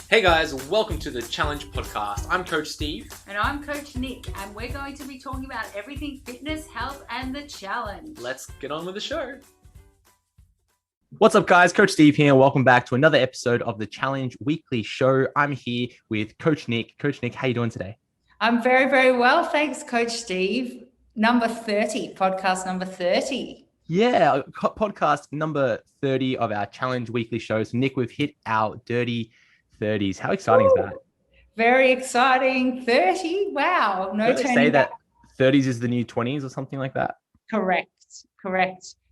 Hey guys, welcome to the Challenge Podcast. I'm Coach Steve. And I'm Coach Nick, and we're going to be talking about everything fitness, health, and the challenge. Let's get on with the show. What's up, guys? Coach Steve here. Welcome back to another episode of the Challenge Weekly Show. I'm here with Coach Nick. Coach Nick, how you doing today? I'm very, very well. Thanks, Coach Steve. Podcast number 30. Yeah, podcast number 30 of our Challenge Weekly Show. So, Nick, we've hit our dirty 30s. How exciting is that? Very exciting. 30. Wow. No turning say back. That 30s is the new 20s or something like that? Correct.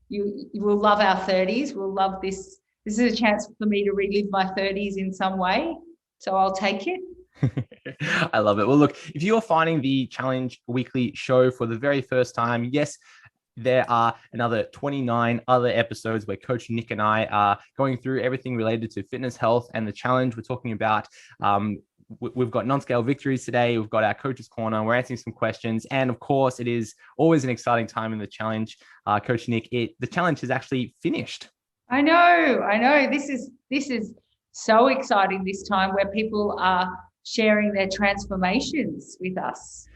You will love our 30s. We'll love this. This is a chance for me to relive my 30s in some way. So I'll take it. I love it. Well, look, if you're finding the Challenge Weekly Show for the very first time, yes, there are another 29 other episodes where Coach Nick and I are going through everything related to fitness, health, and the challenge. We're talking about, we've got non-scale victories today. We've got our Coach's Corner. We're answering some questions. And of course, it is always an exciting time in the challenge. Coach Nick, the challenge is actually finished. I know. This is so exciting this time where people are sharing their transformations with us.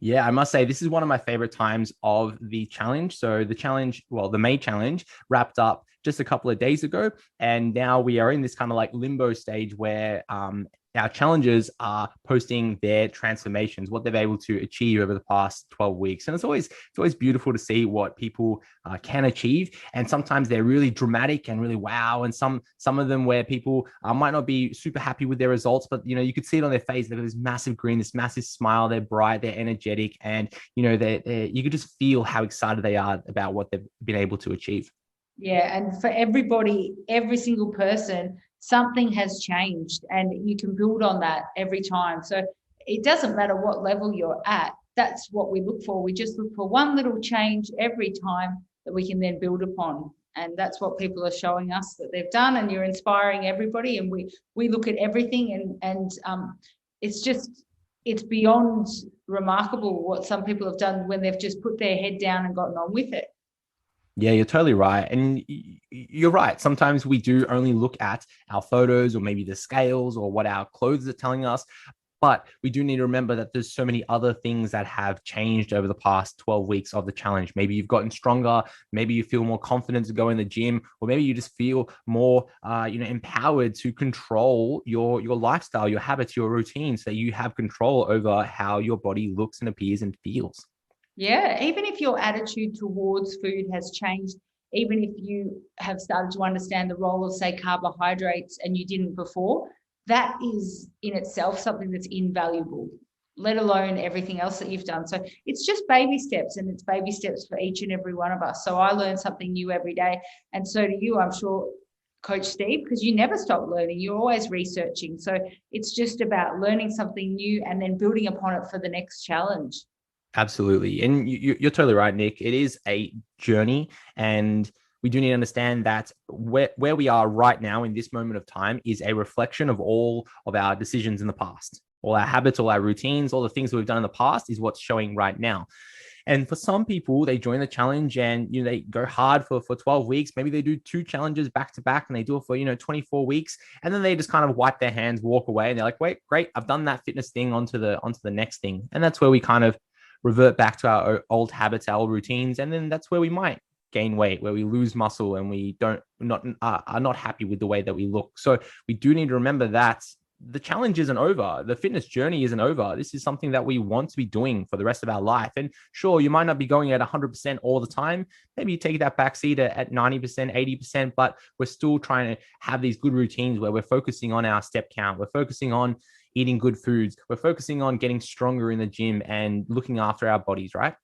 Yeah, I must say, this is one of my favorite times of the challenge. So the May challenge wrapped up just a couple of days ago. And now we are in this kind of like limbo stage where our challengers are posting their transformations, what they've been able to achieve over the past 12 weeks. And it's always beautiful to see what people can achieve. And sometimes they're really dramatic and really wow. And some of them where people might not be super happy with their results, but you could see it on their face. They've got this massive grin, this massive smile. They're bright, they're energetic, and you could just feel how excited they are about what they've been able to achieve. Yeah, and for everybody, every single person, something has changed, and you can build on that every time. So it doesn't matter what level you're at. That's what we look for. We just look for one little change every time that we can then build upon. And that's what people are showing us that they've done, and you're inspiring everybody. And we look at everything and it's beyond remarkable what some people have done when they've just put their head down and gotten on with it. Yeah, you're totally right. And you're right. Sometimes we do only look at our photos or maybe the scales or what our clothes are telling us. But we do need to remember that there's so many other things that have changed over the past 12 weeks of the challenge. Maybe you've gotten stronger. Maybe you feel more confident to go in the gym, or maybe you just feel more, empowered to control your lifestyle, your habits, your routines, so you have control over how your body looks and appears and feels. Yeah, even if your attitude towards food has changed, even if you have started to understand the role of, say, carbohydrates and you didn't before, that is in itself something that's invaluable, let alone everything else that you've done. So it's just baby steps, and it's baby steps for each and every one of us. So I learn something new every day, and so do you, I'm sure, Coach Steve, because you never stop learning. You're always researching. So it's just about learning something new and then building upon it for the next challenge. Absolutely. And you're totally right, Nick. It is a journey, and we do need to understand that where we are right now in this moment of time is a reflection of all of our decisions in the past. All our habits, all our routines, all the things that we've done in the past is what's showing right now. And for some people, they join the challenge and they go hard for 12 weeks. Maybe they do 2 challenges back to back, and they do it for 24 weeks, and then they just kind of wipe their hands, walk away, and they're like, wait, great, I've done that fitness thing, onto the next thing. And that's where we kind of revert back to our old habits, our old routines. And then that's where we might gain weight, where we lose muscle, and we are not happy with the way that we look. So we do need to remember that the challenge isn't over. The fitness journey isn't over. This is something that we want to be doing for the rest of our life. And sure, you might not be going at 100% all the time. Maybe you take that backseat at 90%, 80%, but we're still trying to have these good routines where we're focusing on our step count. We're focusing on eating good foods. We're focusing on getting stronger in the gym and looking after our bodies, right?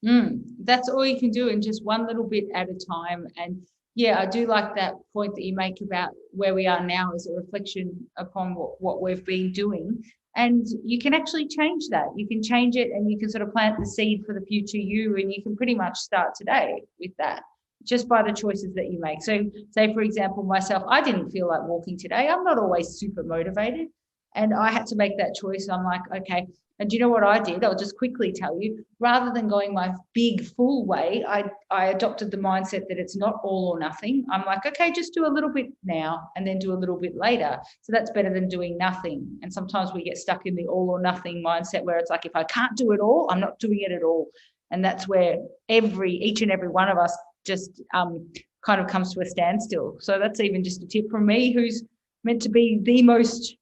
That's all you can do, and just one little bit at a time. And yeah, I do like that point that you make about where we are now as a reflection upon what we've been doing. And you can actually change that. You can change it, and you can sort of plant the seed for the future you, and you can pretty much start today with that, just by the choices that you make. So say, for example, myself, I didn't feel like walking today. I'm not always super motivated. And I had to make that choice. I'm like, okay, And do you know what I did? I'll just quickly tell you, rather than going my big full way, I adopted the mindset that it's not all or nothing. I'm like, okay, just do a little bit now and then do a little bit later. So that's better than doing nothing. And sometimes we get stuck in the all or nothing mindset where it's like, if I can't do it all, I'm not doing it at all. And that's where each and every one of us just kind of comes to a standstill. So that's even just a tip from me, who's meant to be the most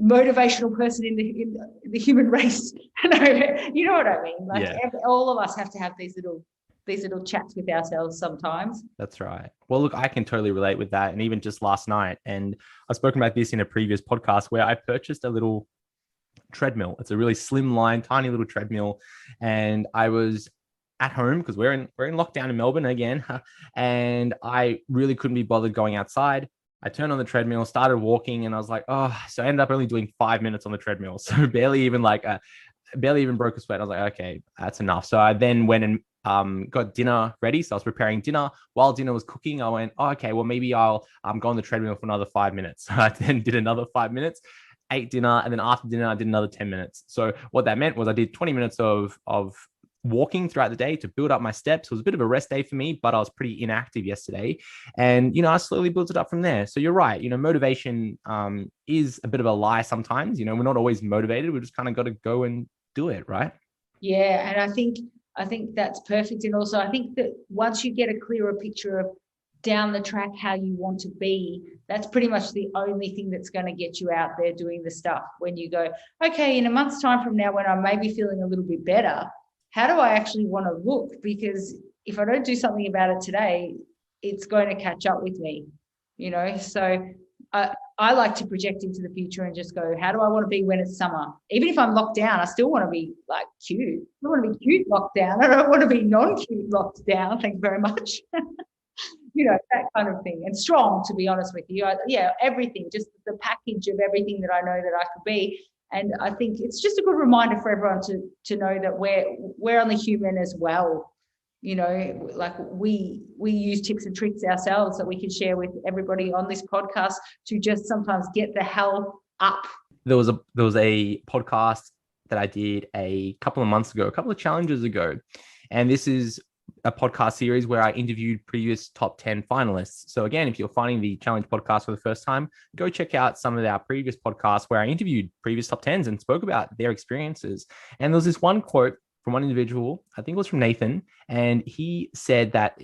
motivational person in the human race. You know what I mean? Like all of us have to have these little chats with ourselves sometimes. That's right. Well, look, I can totally relate with that. And even just last night, and I've spoken about this in a previous podcast, where I purchased a little treadmill. It's a really slim line, tiny little treadmill. And I was at home because we're in lockdown in Melbourne again. And I really couldn't be bothered going outside. I turned on the treadmill, started walking, and I was like, oh, so I ended up only doing 5 minutes on the treadmill. So barely even broke a sweat. I was like, okay, that's enough. So I then went and got dinner ready. So I was preparing dinner. While dinner was cooking, I went, oh, okay, well, maybe I'll go on the treadmill for another 5 minutes. So I then did another 5 minutes, ate dinner, and then after dinner, I did another 10 minutes. So what that meant was I did 20 minutes of walking throughout the day to build up my steps. It was a bit of a rest day for me, but I was pretty inactive yesterday. And, I slowly built it up from there. So you're right. Motivation is a bit of a lie sometimes. We're not always motivated. We just kind of got to go and do it, right? Yeah. And I think that's perfect. And also I think that once you get a clearer picture of down the track how you want to be, that's pretty much the only thing that's going to get you out there doing the stuff. When you go, okay, in a month's time from now, when I may be feeling a little bit better, how do I actually want to look? Because if I don't do something about it today, it's going to catch up with me, So I like to project into the future and just go, how do I want to be when it's summer? Even if I'm locked down, I still want to be like cute. I want to be cute locked down. I don't want to be non-cute locked down. Thank you very much. That kind of thing. And strong, to be honest with you. Everything, just the package of everything that I know that I could be. And I think it's just a good reminder for everyone to know that we're only human as well. Like we use tips and tricks ourselves that we can share with everybody on this podcast to just sometimes get the hell up. There was a podcast that I did a couple of months ago, a couple of challenges ago. And this is a podcast series where I interviewed previous top 10 finalists. So again, if you're finding the challenge podcast for the first time, go check out some of our previous podcasts where I interviewed previous top 10s and spoke about their experiences. And there was this one quote from one individual, I think it was from Nathan, and he said that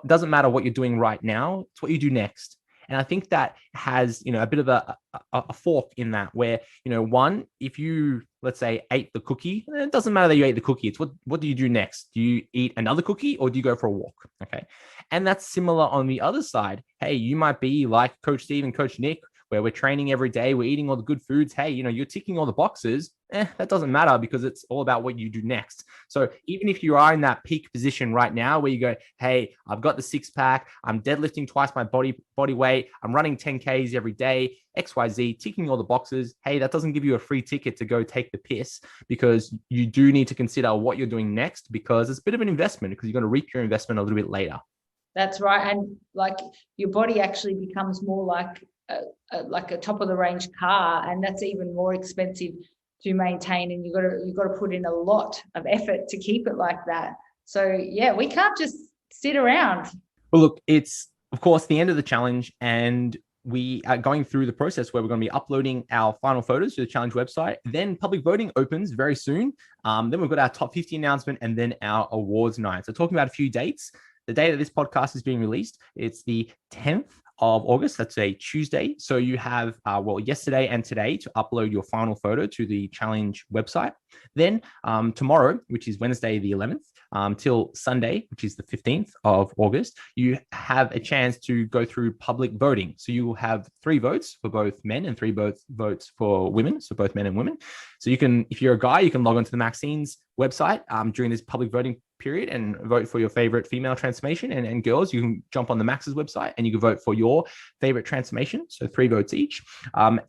doesn't matter what you're doing right now, it's what you do next. And I think that has, a bit of a fork in that where, one, if you, let's say, ate the cookie, it doesn't matter that you ate the cookie. It's what do you do next? Do you eat another cookie or do you go for a walk? Okay. And that's similar on the other side. Hey, you might be like Coach Steve and Coach Nick, where we're training every day, we're eating all the good foods. Hey, you're ticking all the boxes. That doesn't matter because it's all about what you do next. So even if you are in that peak position right now where you go, hey, I've got the 6-pack, I'm deadlifting twice my body weight, I'm running 10Ks every day, XYZ, ticking all the boxes. Hey, that doesn't give you a free ticket to go take the piss, because you do need to consider what you're doing next, because it's a bit of an investment, because you're going to reap your investment a little bit later. That's right. And like your body actually becomes more like a top of the range car, and that's even more expensive to maintain, and you've got to put in a lot of effort to keep it like that. So we can't just sit around. Well, look, it's of course the end of the challenge, and we are going through the process where we're going to be uploading our final photos to the challenge website. Then public voting opens very soon. Then we've got our top 50 announcement, and then our awards night. So talking about a few dates, the day that this podcast is being released, it's the 10th of August. That's a Tuesday. So you have, yesterday and today to upload your final photo to the challenge website. Then tomorrow, which is Wednesday, the 11th, till Sunday, which is the 15th of August, you have a chance to go through public voting. So you will have 3 votes for both men and 3 votes for women. So both men and women. So you can, if you're a guy, you can log onto the Maxine's website during this public voting period and vote for your favorite female transformation. And girls, you can jump on the Max's website and you can vote for your favorite transformation. So 3 votes each.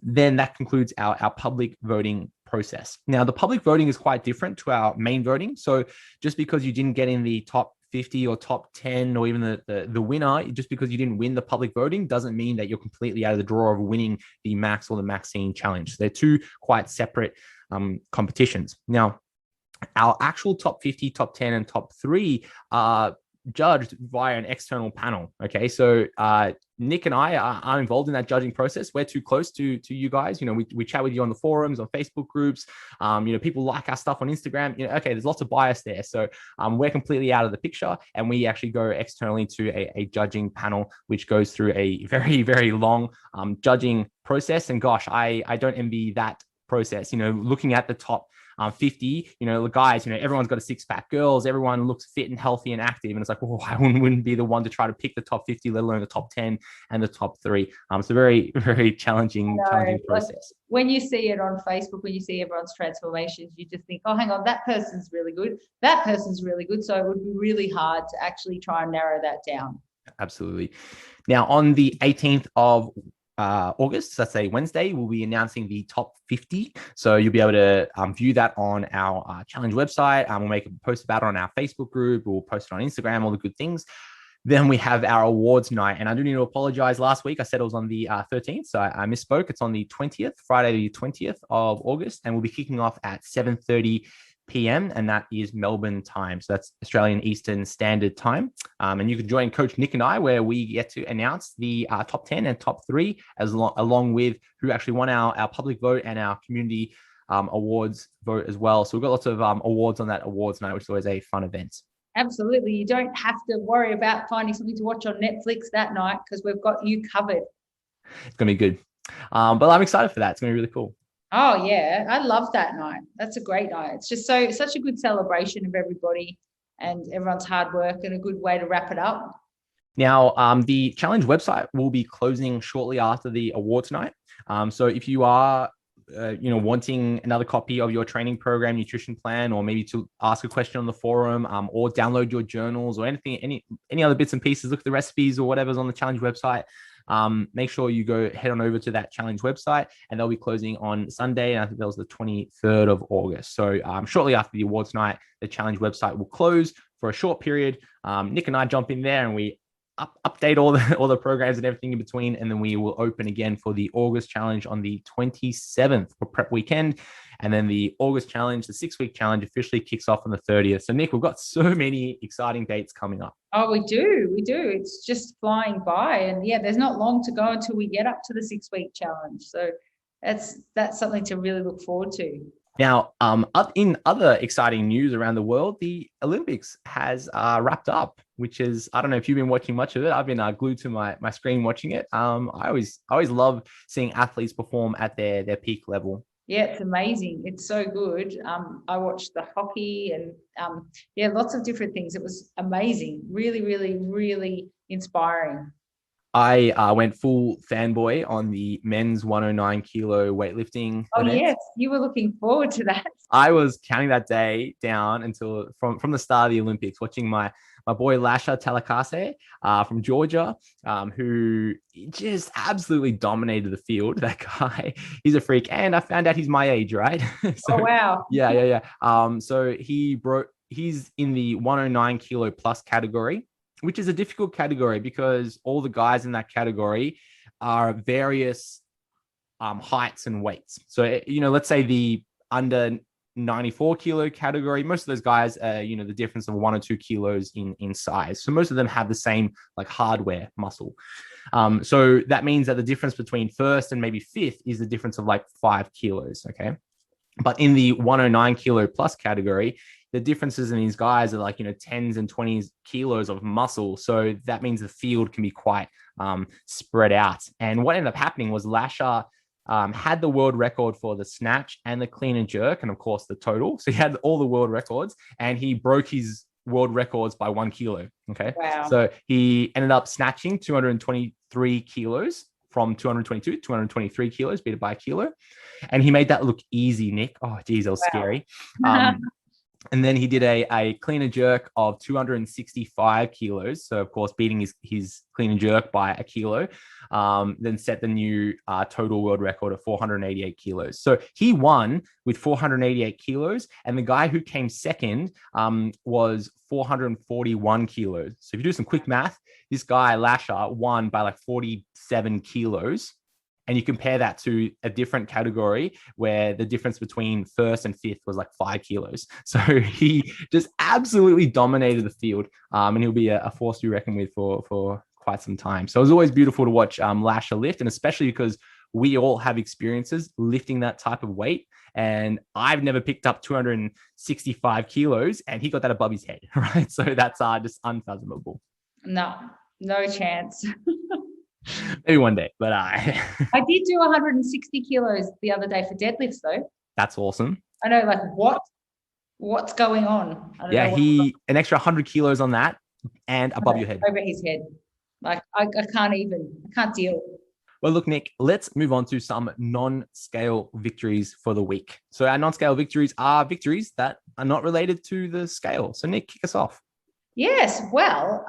Then that concludes our public voting process. Now, the public voting is quite different to our main voting. So just because you didn't get in the top 50 or top 10 or even the winner, just because you didn't win the public voting doesn't mean that you're completely out of the draw of winning the Max or the Maxine challenge. So they're 2 quite separate competitions. Now, our actual top 50, top 10, and top 3 are judged via an external panel. Okay, so Nick and I are involved in that judging process. We're too close to you guys. We chat with you on the forums, on Facebook groups. People like our stuff on Instagram. Okay, there's lots of bias there. So we're completely out of the picture, and we actually go externally to a judging panel, which goes through a very, very long judging process. And gosh, I don't envy that process. Looking at the top 50, the guys, everyone's got a six-pack. Girls, everyone looks fit and healthy and active. And it's like, well, I wouldn't be the one to try to pick the top 50, let alone the top 10 and the top 3. It's a very, very challenging process. When you see it on Facebook, when you see everyone's transformations, you just think, oh, hang on, that person's really good. That person's really good. So it would be really hard to actually try and narrow that down. Absolutely. Now, on the 18th of August, that's a Wednesday, we'll be announcing the top 50. So you'll be able to view that on our challenge website. We'll make a post about it on our Facebook group. We'll post it on Instagram, all the good things. Then we have our awards night. And I do need to apologize. Last week, I said it was on the 13th. So I misspoke. It's on the 20th, Friday, the 20th of August. And we'll be kicking off at 7:30 p.m. and that is Melbourne time. So that's Australian Eastern Standard Time. And you can join Coach Nick and I, where we get to announce the top 10 and top 3, along with who actually won our public vote and our community awards vote as well. So we've got lots of awards on that awards night, which is always a fun event. Absolutely. You don't have to worry about finding something to watch on Netflix that night, because we've got you covered. It's going to be good. But I'm excited for that. It's going to be really cool. Oh yeah, I love that night. That's a great night. It's just such a good celebration of everybody and everyone's hard work, and a good way to wrap it up. Now, the challenge website will be closing shortly after the awards night. So if you are wanting another copy of your training program, nutrition plan, or maybe to ask a question on the forum, or download your journals or anything, any other bits and pieces, look at the recipes or whatever's on the challenge website. Make sure you head on over to that challenge website, and they'll be closing on Sunday. And I think that was the 23rd of August. So shortly after the awards night, the challenge website will close for a short period. Nick and I jump in there and we update all the programs and everything in between. And then we will open again for the August challenge on the 27th for prep weekend. And then the August challenge, the 6-week challenge, officially kicks off on the 30th. So Nick, we've got so many exciting dates coming up. Oh, we do. It's just flying by. And yeah, there's not long to go until we get up to the 6-week challenge. So that's something to really look forward to. Now, in other exciting news around the world, the Olympics has wrapped up, which is, I don't know if you've been watching much of it. I've been glued to my screen watching it. I always love seeing athletes perform at their peak level. Yeah, it's amazing. It's so good. I watched the hockey and lots of different things. It was amazing. Really, really, really inspiring. I went full fanboy on the men's 109 kilo weightlifting event. Yes, you were looking forward to that. I was counting that day down until from the start of the Olympics, watching my boy Lasha Talakase from Georgia, who just absolutely dominated the field. That guy, he's a freak. And I found out he's my age, right? So, oh, wow. Yeah. So he's in the 109 kilo plus category, which is a difficult category because all the guys in that category are various heights and weights. So, let's say the under 94 kilo category, most of those guys, the difference of 1 or 2 kilos in size. So most of them have the same like hardware muscle. So that means that the difference between first and maybe fifth is the difference of like 5 kilos. Okay. But in the 109 kilo plus category, the differences in these guys are like, 10s and 20s kilos of muscle. So that means the field can be quite spread out. And what ended up happening was Lasha had the world record for the snatch and the clean and jerk, and of course the total. So he had all the world records, and he broke his world records by 1 kilo. Okay. Wow. So he ended up snatching 223 kilos from 223 kilos, beat it by a kilo. And he made that look easy, Nick. Oh, geez, that was scary. And then he did a clean and jerk of 265 kilos. So, of course, beating his clean and jerk by a kilo, then set the new total world record of 488 kilos. So he won with 488 kilos. And the guy who came second was 441 kilos. So if you do some quick math, this guy, Lasha, won by like 47 kilos and you compare that to a different category where the difference between first and fifth was like 5 kilos. So he just absolutely dominated the field, and he'll be a force to be reckoned with for quite some time. So it was always beautiful to watch Lasher lift, and especially because we all have experiences lifting that type of weight. And I've never picked up 265 kilos, and he got that above his head, right? So that's just unfathomable. No chance. Maybe one day, but I did do 160 kilos the other day for deadlifts, though. That's awesome. I know, like, what's going on? I don't know an extra 100 kilos on that and above your head. Over his head. Like, I can't deal. Well, look, Nick, let's move on to some non-scale victories for the week. So our non-scale victories are victories that are not related to the scale. So Nick, kick us off. Yes, well,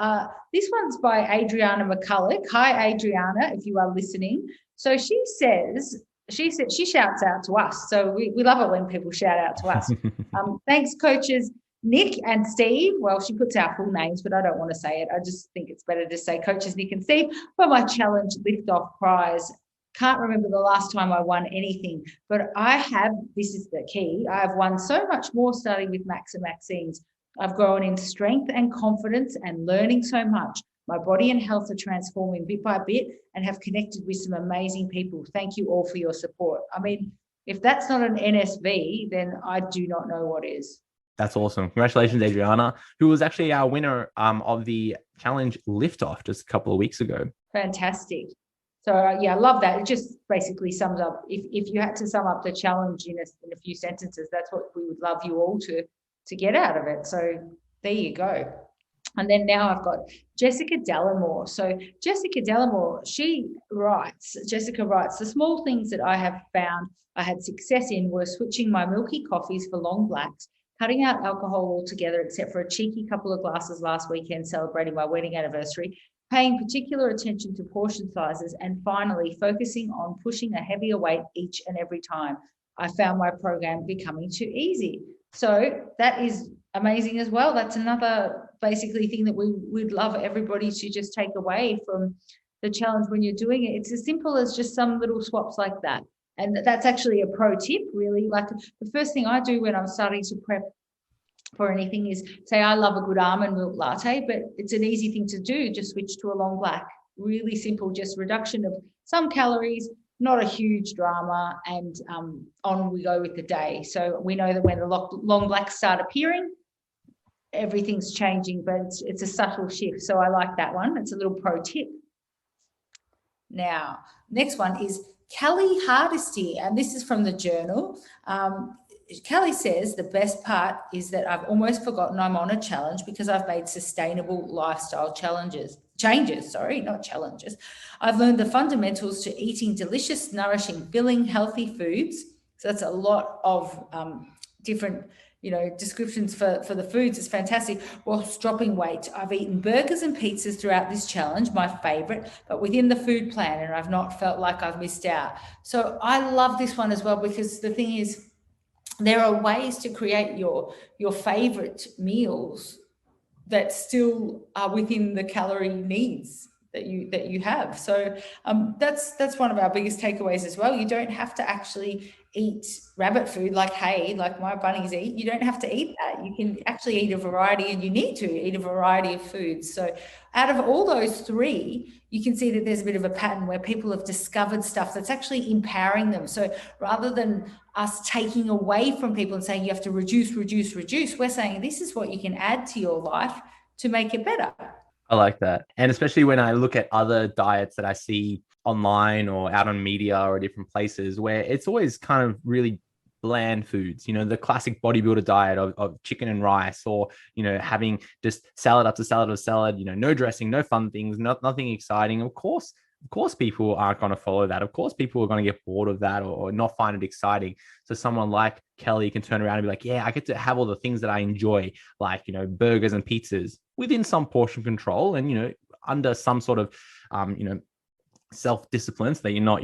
this one's by Adriana McCulloch. Hi, Adriana, if you are listening. So she shouts out to us. So we love it when people shout out to us. Thanks, coaches Nick and Steve. Well, she puts our full names, but I don't want to say it. I just think it's better to say coaches Nick and Steve for my challenge lift-off prize. Can't remember the last time I won anything, but this is the key, I have won so much more starting with Max and Maxine's. I've grown in strength and confidence and learning so much. My body and health are transforming bit by bit and have connected with some amazing people. Thank you all for your support. I mean, if that's not an NSV, then I do not know what is. That's awesome. Congratulations, Adriana, who was actually our winner of the challenge lift-off just a couple of weeks ago. Fantastic. So, I love that. It just basically sums up, if you had to sum up the challenge in a few sentences, that's what we would love you all to get out of it. So there you go. And then now I've got Jessica Delamore. So Jessica Delamore, Jessica writes, the small things that I have found I had success in were switching my milky coffees for long blacks, cutting out alcohol altogether except for a cheeky couple of glasses last weekend celebrating my wedding anniversary, paying particular attention to portion sizes, and finally focusing on pushing a heavier weight each and every time. I found my program becoming too easy. So that is amazing as well. That's another basically thing that we would love everybody to just take away from the challenge when you're doing it. It's as simple as just some little swaps like that. And that's actually a pro tip, really. Like, the first thing I do when I'm starting to prep for anything is say, I love a good almond milk latte, but it's an easy thing to do. Just switch to a long black. Really simple, just reduction of some calories, not a huge drama, and on we go with the day. So we know that when the long blacks start appearing, everything's changing, but it's a subtle shift. So I like that one. It's a little pro tip. Now, next one is Kelly Hardesty, and this is from the journal. Kelly says, the best part is that I've almost forgotten I'm on a challenge because I've made sustainable lifestyle changes. I've learned the fundamentals to eating delicious, nourishing, filling, healthy foods. So that's a lot of different, descriptions for the foods. It's fantastic. Whilst dropping weight, I've eaten burgers and pizzas throughout this challenge, my favorite, but within the food plan, and I've not felt like I've missed out. So I love this one as well, because the thing is, there are ways to create your favorite meals that still are within the calorie needs that you have. So that's one of our biggest takeaways as well. You don't have to actually eat rabbit food like hay, like my bunnies eat. You don't have to eat that. You can actually eat a variety, and you need to eat a variety of foods. So out of all those three, you can see that there's a bit of a pattern where people have discovered stuff that's actually empowering them. So rather than us taking away from people and saying you have to reduce, we're saying this is what you can add to your life to make it better. I like that. And especially when I look at other diets that I see online or out on media or different places, where it's always kind of really bland foods, the classic bodybuilder diet of chicken and rice, or, having just salad after salad of salad, no dressing, no fun things, nothing exciting. Of course, people aren't going to follow that. Of course, people are going to get bored of that or not find it exciting. So someone like Kelly can turn around and be like, yeah, I get to have all the things that I enjoy, like, burgers and pizzas within some portion control and, under some sort of, self-discipline, so that you're not,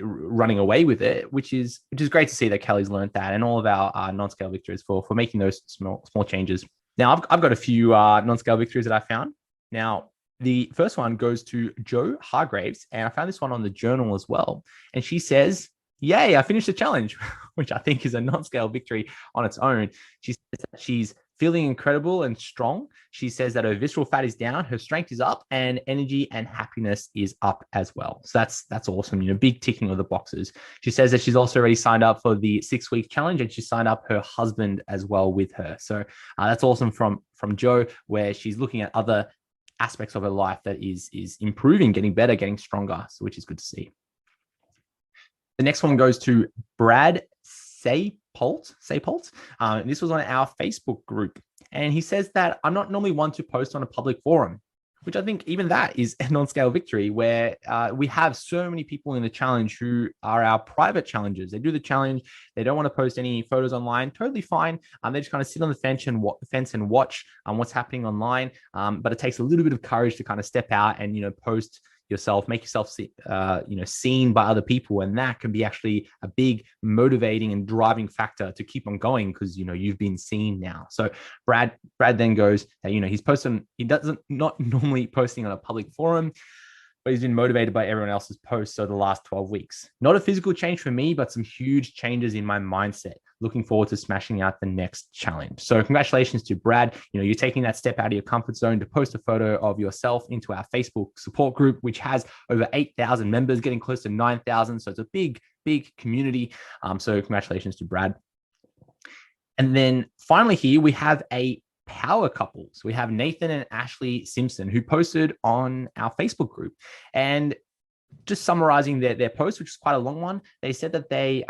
running away with it, which is great to see that Kelly's learned that, and all of our non-scale victories for making those small changes. Now, I've got a few non-scale victories that I found. Now, The first one goes to Joe Hargraves, and I found this one on the journal as well. And she says, "Yay, I finished the challenge," which I think is a non-scale victory on its own. She says that she's feeling incredible and strong. She says that her visceral fat is down, her strength is up, and energy and happiness is up as well. So that's awesome. Big ticking of the boxes. She says that she's also already signed up for the 6-week challenge, and she signed up her husband as well with her. So that's awesome from Joe, where she's looking at other aspects of her life that is improving, getting better, getting stronger, so which is good to see. The next one goes to Brad Saypolt. This was on our Facebook group, and he says that I'm not normally one to post on a public forum, which I think even that is a non-scale victory, where we have so many people in the challenge who are our private challengers. They do the challenge. They don't want to post any photos online. Totally fine. They just kind of sit on the fence and watch what's happening online. But it takes a little bit of courage to kind of step out and, post yourself, make yourself seen by other people, and that can be actually a big motivating and driving factor to keep on going, because you've been seen now. So Brad then goes that he's posting, he doesn't not normally posting on a public forum, but he's been motivated by everyone else's posts over the last 12 weeks. Not a physical change for me, but some huge changes in my mindset. Looking forward to smashing out the next challenge. So congratulations to Brad. You're taking that step out of your comfort zone to post a photo of yourself into our Facebook support group, which has over 8,000 members, getting close to 9,000. So it's a big community. So congratulations to Brad. And then finally here, we have a power couples. We have Nathan and Ashley Simpson, who posted on our Facebook group. And just summarizing their post, which is quite a long one, they said that they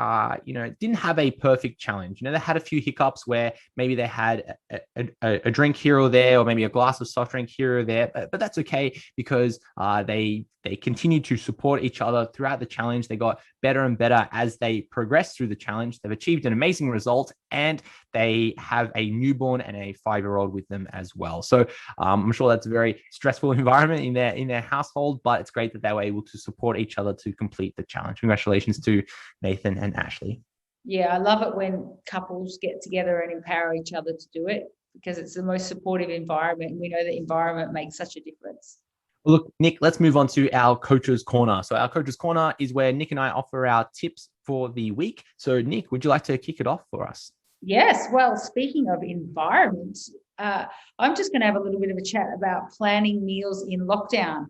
didn't have a perfect challenge. They had a few hiccups where maybe they had a drink here or there, or maybe a glass of soft drink here or there, but that's okay, because they continued to support each other throughout the challenge. They got better and better as they progressed through the challenge. They've achieved an amazing result, and they have a newborn and a 5-year-old with them as well. So I'm sure that's a very stressful environment in their household, but it's great that they were able to support each other to complete the challenge. Congratulations to Nathan and Ashley. Yeah, I love it when couples get together and empower each other to do it, because it's the most supportive environment. And we know the environment makes such a difference. Well, look, Nick, let's move on to our Coach's Corner. So our Coach's Corner is where Nick and I offer our tips for the week. So Nick, would you like to kick it off for us? Yes. Well, speaking of environment, I'm just going to have a little bit of a chat about planning meals in lockdown,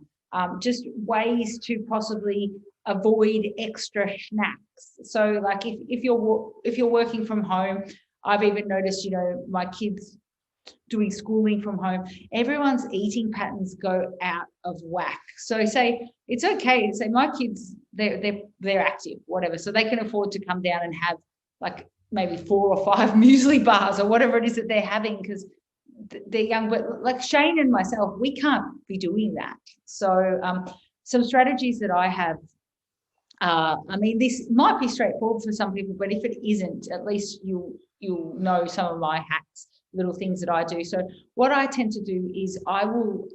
just ways to possibly avoid extra snacks. So like if you're working from home, I've even noticed, my kids doing schooling from home, everyone's eating patterns go out of whack. So say it's okay to say my kids, they're active, whatever, so they can afford to come down and have like maybe 4 or 5 muesli bars or whatever it is that they're having, because they're young. But like Shane and myself, we can't be doing that. So some strategies that I have, this might be straightforward for some people, but if it isn't, at least you'll know some of my hacks, little things that I do. So what I tend to do is I will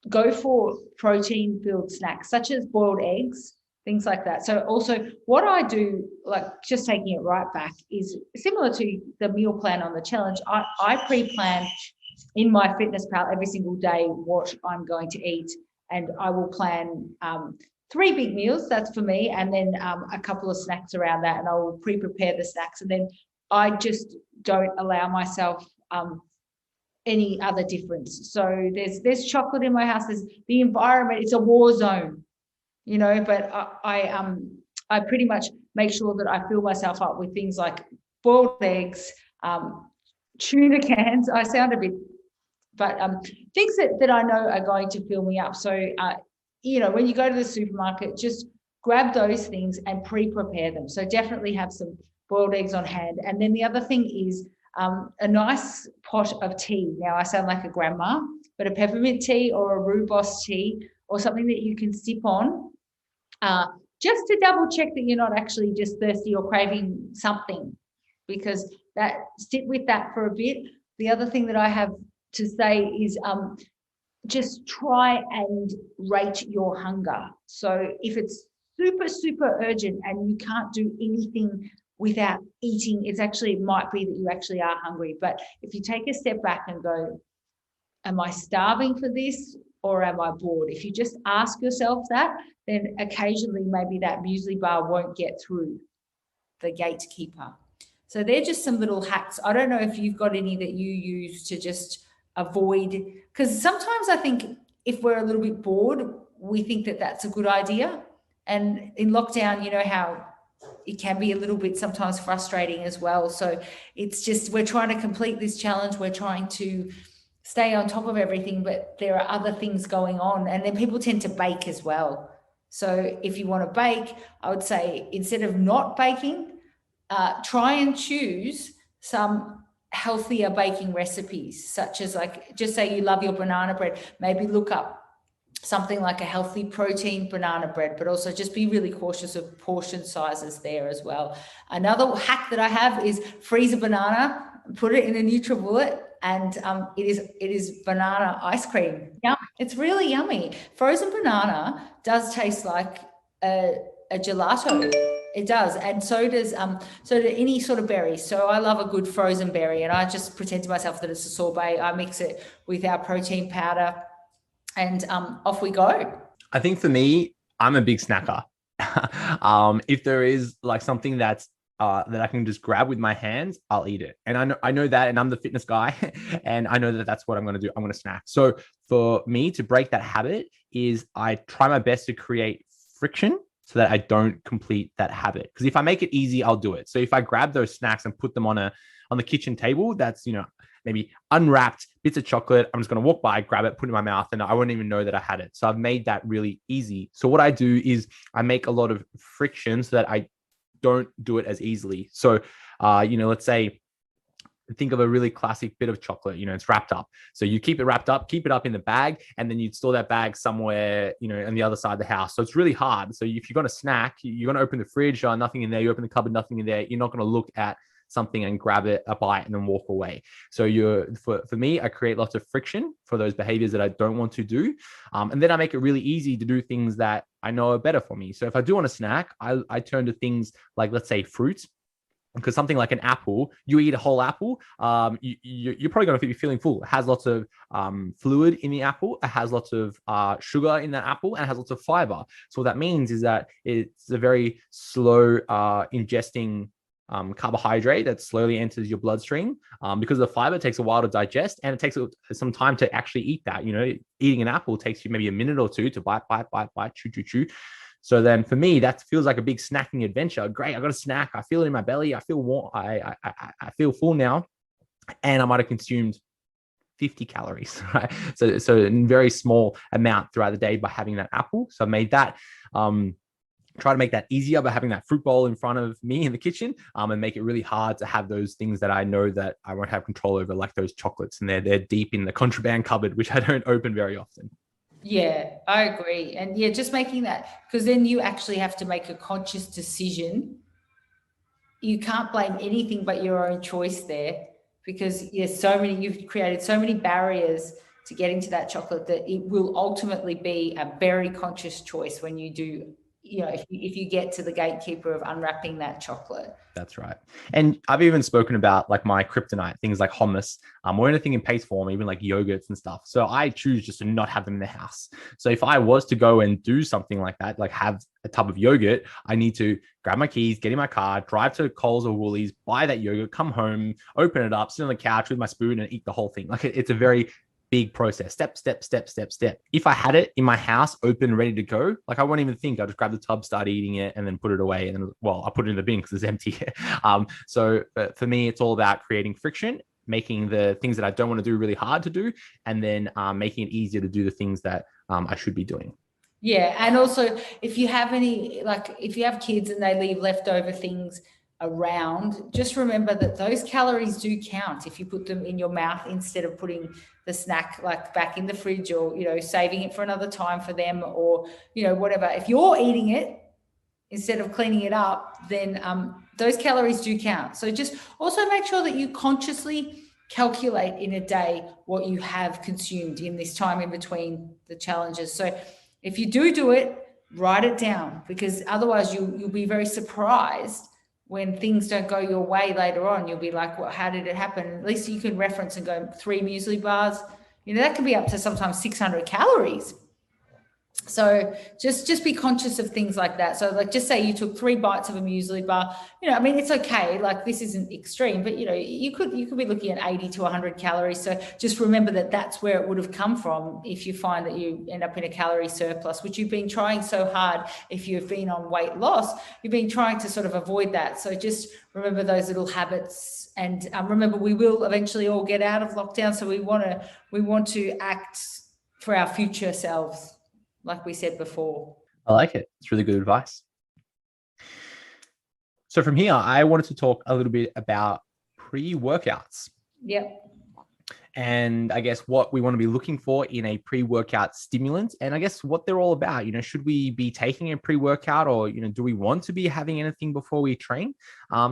go for protein-filled snacks, such as boiled eggs, things like that. So also what I do, like just taking it right back, is similar to the meal plan on the challenge. I pre-plan in my MyFitnessPal every single day what I'm going to eat, and I will plan 3 big meals, that's for me, and then a couple of snacks around that, and I will pre-prepare the snacks, and then I just don't allow myself any other difference. So there's chocolate in my house, there's the environment, it's a war zone, but I pretty much make sure that I fill myself up with things like boiled eggs, tuna cans. I sound a bit, but things that I know are going to fill me up. So, when you go to the supermarket, just grab those things and pre-prepare them. So definitely have some boiled eggs on hand. And then the other thing is a nice pot of tea. Now, I sound like a grandma, but a peppermint tea or a rooibos tea or something that you can sip on, just to double check that you're not actually just thirsty or craving something, because sit with that for a bit. The other thing that I have to say is just try and rate your hunger. So if it's super, super urgent and you can't do anything without eating, it might be that you actually are hungry. But if you take a step back and go, am I starving for this? or am I bored? If you just ask yourself that, then occasionally maybe that muesli bar won't get through the gatekeeper. So they're just some little hacks. I don't know if you've got any that you use to just avoid, because sometimes I think if we're a little bit bored, we think that that's a good idea. And in lockdown, you know how it can be a little bit sometimes frustrating as well. So it's just, we're trying to complete this challenge. We're trying to stay on top of everything, but there are other things going on. And then people tend to bake as well. So if you want to bake, I would say instead of not baking, try and choose some healthier baking recipes, such as, like, just say you love your banana bread, maybe look up something like a healthy protein banana bread, but also just be really cautious of portion sizes there as well. Another hack that I have is freeze a banana, put it in a NutriBullet, and it is banana ice cream. Yeah, it's really yummy. Frozen banana does taste like a gelato. It does, and so does any sort of berry. So I love a good frozen berry, and I just pretend to myself that it's a sorbet. I mix it with our protein powder, and off we go. I think for me, I'm a big snacker. If there is like something that's that I can just grab with my hands, I'll eat it. And I know that, and I'm the fitness guy, and I know that that's what I'm going to do. I'm going to snack. So for me to break that habit is I try my best to create friction so that I don't complete that habit. Because if I make it easy, I'll do it. So if I grab those snacks and put them on the kitchen table, that's, maybe unwrapped bits of chocolate, I'm just going to walk by, grab it, put it in my mouth, and I won't even know that I had it. So I've made that really easy. So what I do is I make a lot of friction so that I don't do it as easily. So, let's say, think of a really classic bit of chocolate, it's wrapped up. So you keep it wrapped up, keep it up in the bag, and then you'd store that bag somewhere, on the other side of the house. So it's really hard. So if you're going to snack, you're going to open the fridge, nothing in there. You open the cupboard, nothing in there. You're not going to look at something and grab it, a bite, and then walk away. So for me, I create lots of friction for those behaviors that I don't want to do. And then I make it really easy to do things that I know are better for me. So if I do want to snack, I turn to things like, let's say, fruits. Because something like an apple, you eat a whole apple, you're probably going to be feeling full. It has lots of fluid in the apple. It has lots of sugar in that apple, and it has lots of fiber. So what that means is that it's a very slow ingesting carbohydrate that slowly enters your bloodstream. Because the fiber takes a while to digest, and it takes some time to actually eat that. Eating an apple takes you maybe a minute or two to bite, chew. So then for me, that feels like a big snacking adventure. Great, I got a snack. I feel it in my belly. I feel warm. I feel full now, and I might have consumed 50 calories, right? So in very small amount throughout the day by having that apple. So I made that. Try to make that easier by having that fruit bowl in front of me in the kitchen, and make it really hard to have those things that I know that I won't have control over, like those chocolates, and they're deep in the contraband cupboard, which I don't open very often. Yeah, I agree. And yeah, just making that, because then you actually have to make a conscious decision. You can't blame anything but your own choice there, because you've created so many barriers to getting to that chocolate that it will ultimately be a very conscious choice when you do, if you get to the gatekeeper of unwrapping that chocolate. That's right. And I've even spoken about like my kryptonite, things like hummus, or anything in paste form, even like yogurts and stuff. So I choose just to not have them in the house. So if I was to go and do something like that, like have a tub of yogurt, I need to grab my keys, get in my car, drive to Coles or Woolies, buy that yogurt, come home, open it up, sit on the couch with my spoon and eat the whole thing. Like it's a very big process, step. If I had it in my house, open, ready to go, like I won't even think. I'll just grab the tub, start eating it, and then put it away. And then, I put it in the bin because it's empty. So for me, it's all about creating friction, making the things that I don't want to do really hard to do, and then making it easier to do the things that I should be doing. Yeah, and also if you have kids and they leave leftover things around, just remember that those calories do count if you put them in your mouth instead of putting the snack like back in the fridge, or saving it for another time for them, or whatever. If you're eating it instead of cleaning it up, then those calories do count. So just also make sure that you consciously calculate in a day what you have consumed in this time in between the challenges. So if you do it, write it down, because otherwise you'll be very surprised when things don't go your way later on. You'll be like, well, how did it happen? At least you can reference and go 3 muesli bars, That can be up to sometimes 600 calories. So just be conscious of things like that. So like, just say you took 3 bites of a muesli bar, I mean, it's okay. Like, this isn't extreme, but you could be looking at 80 to 100 calories. So just remember that that's where it would have come from if you find that you end up in a calorie surplus, which you've been trying so hard. If you've been on weight loss, you've been trying to sort of avoid that. So just remember those little habits, and remember, we will eventually all get out of lockdown. So we want to act for our future selves, like we said before. I like it. It's really good advice. So from here, I wanted to talk a little bit about pre-workouts. Yep. And I guess what we want to be looking for in a pre-workout stimulant, and I guess what they're all about. Should we be taking a pre-workout, or do we want to be having anything before we train?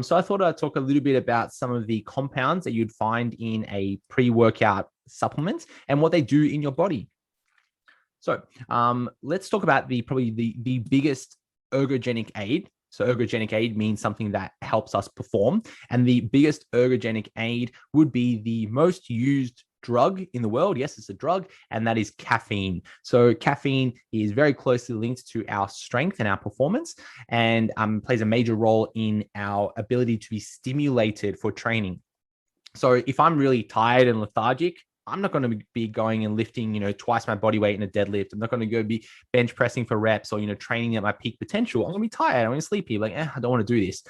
So I thought I'd talk a little bit about some of the compounds that you'd find in a pre-workout supplement and what they do in your body. So let's talk about probably the biggest ergogenic aid. So ergogenic aid means something that helps us perform. And the biggest ergogenic aid would be the most used drug in the world. Yes, it's a drug, and that is caffeine. So caffeine is very closely linked to our strength and our performance, and plays a major role in our ability to be stimulated for training. So if I'm really tired and lethargic, I'm not going to be going and lifting, twice my body weight in a deadlift. I'm not going to go be bench pressing for reps or, training at my peak potential. I'm going to be tired. I'm going to be sleepy. Like, I don't want to do this.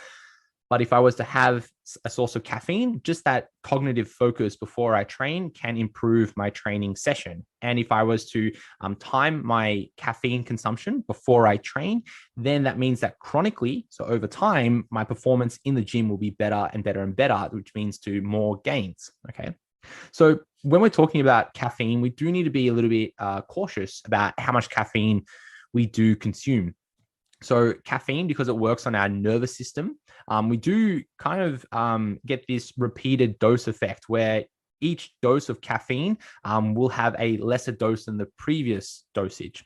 But if I was to have a source of caffeine, just that cognitive focus before I train can improve my training session. And if I was to time my caffeine consumption before I train, then that means that chronically, so over time, my performance in the gym will be better and better and better, which means to more gains. Okay. So when we're talking about caffeine, we do need to be a little bit cautious about how much caffeine we do consume. So caffeine, because it works on our nervous system, we do kind of get this repeated dose effect where each dose of caffeine will have a lesser dose than the previous dosage.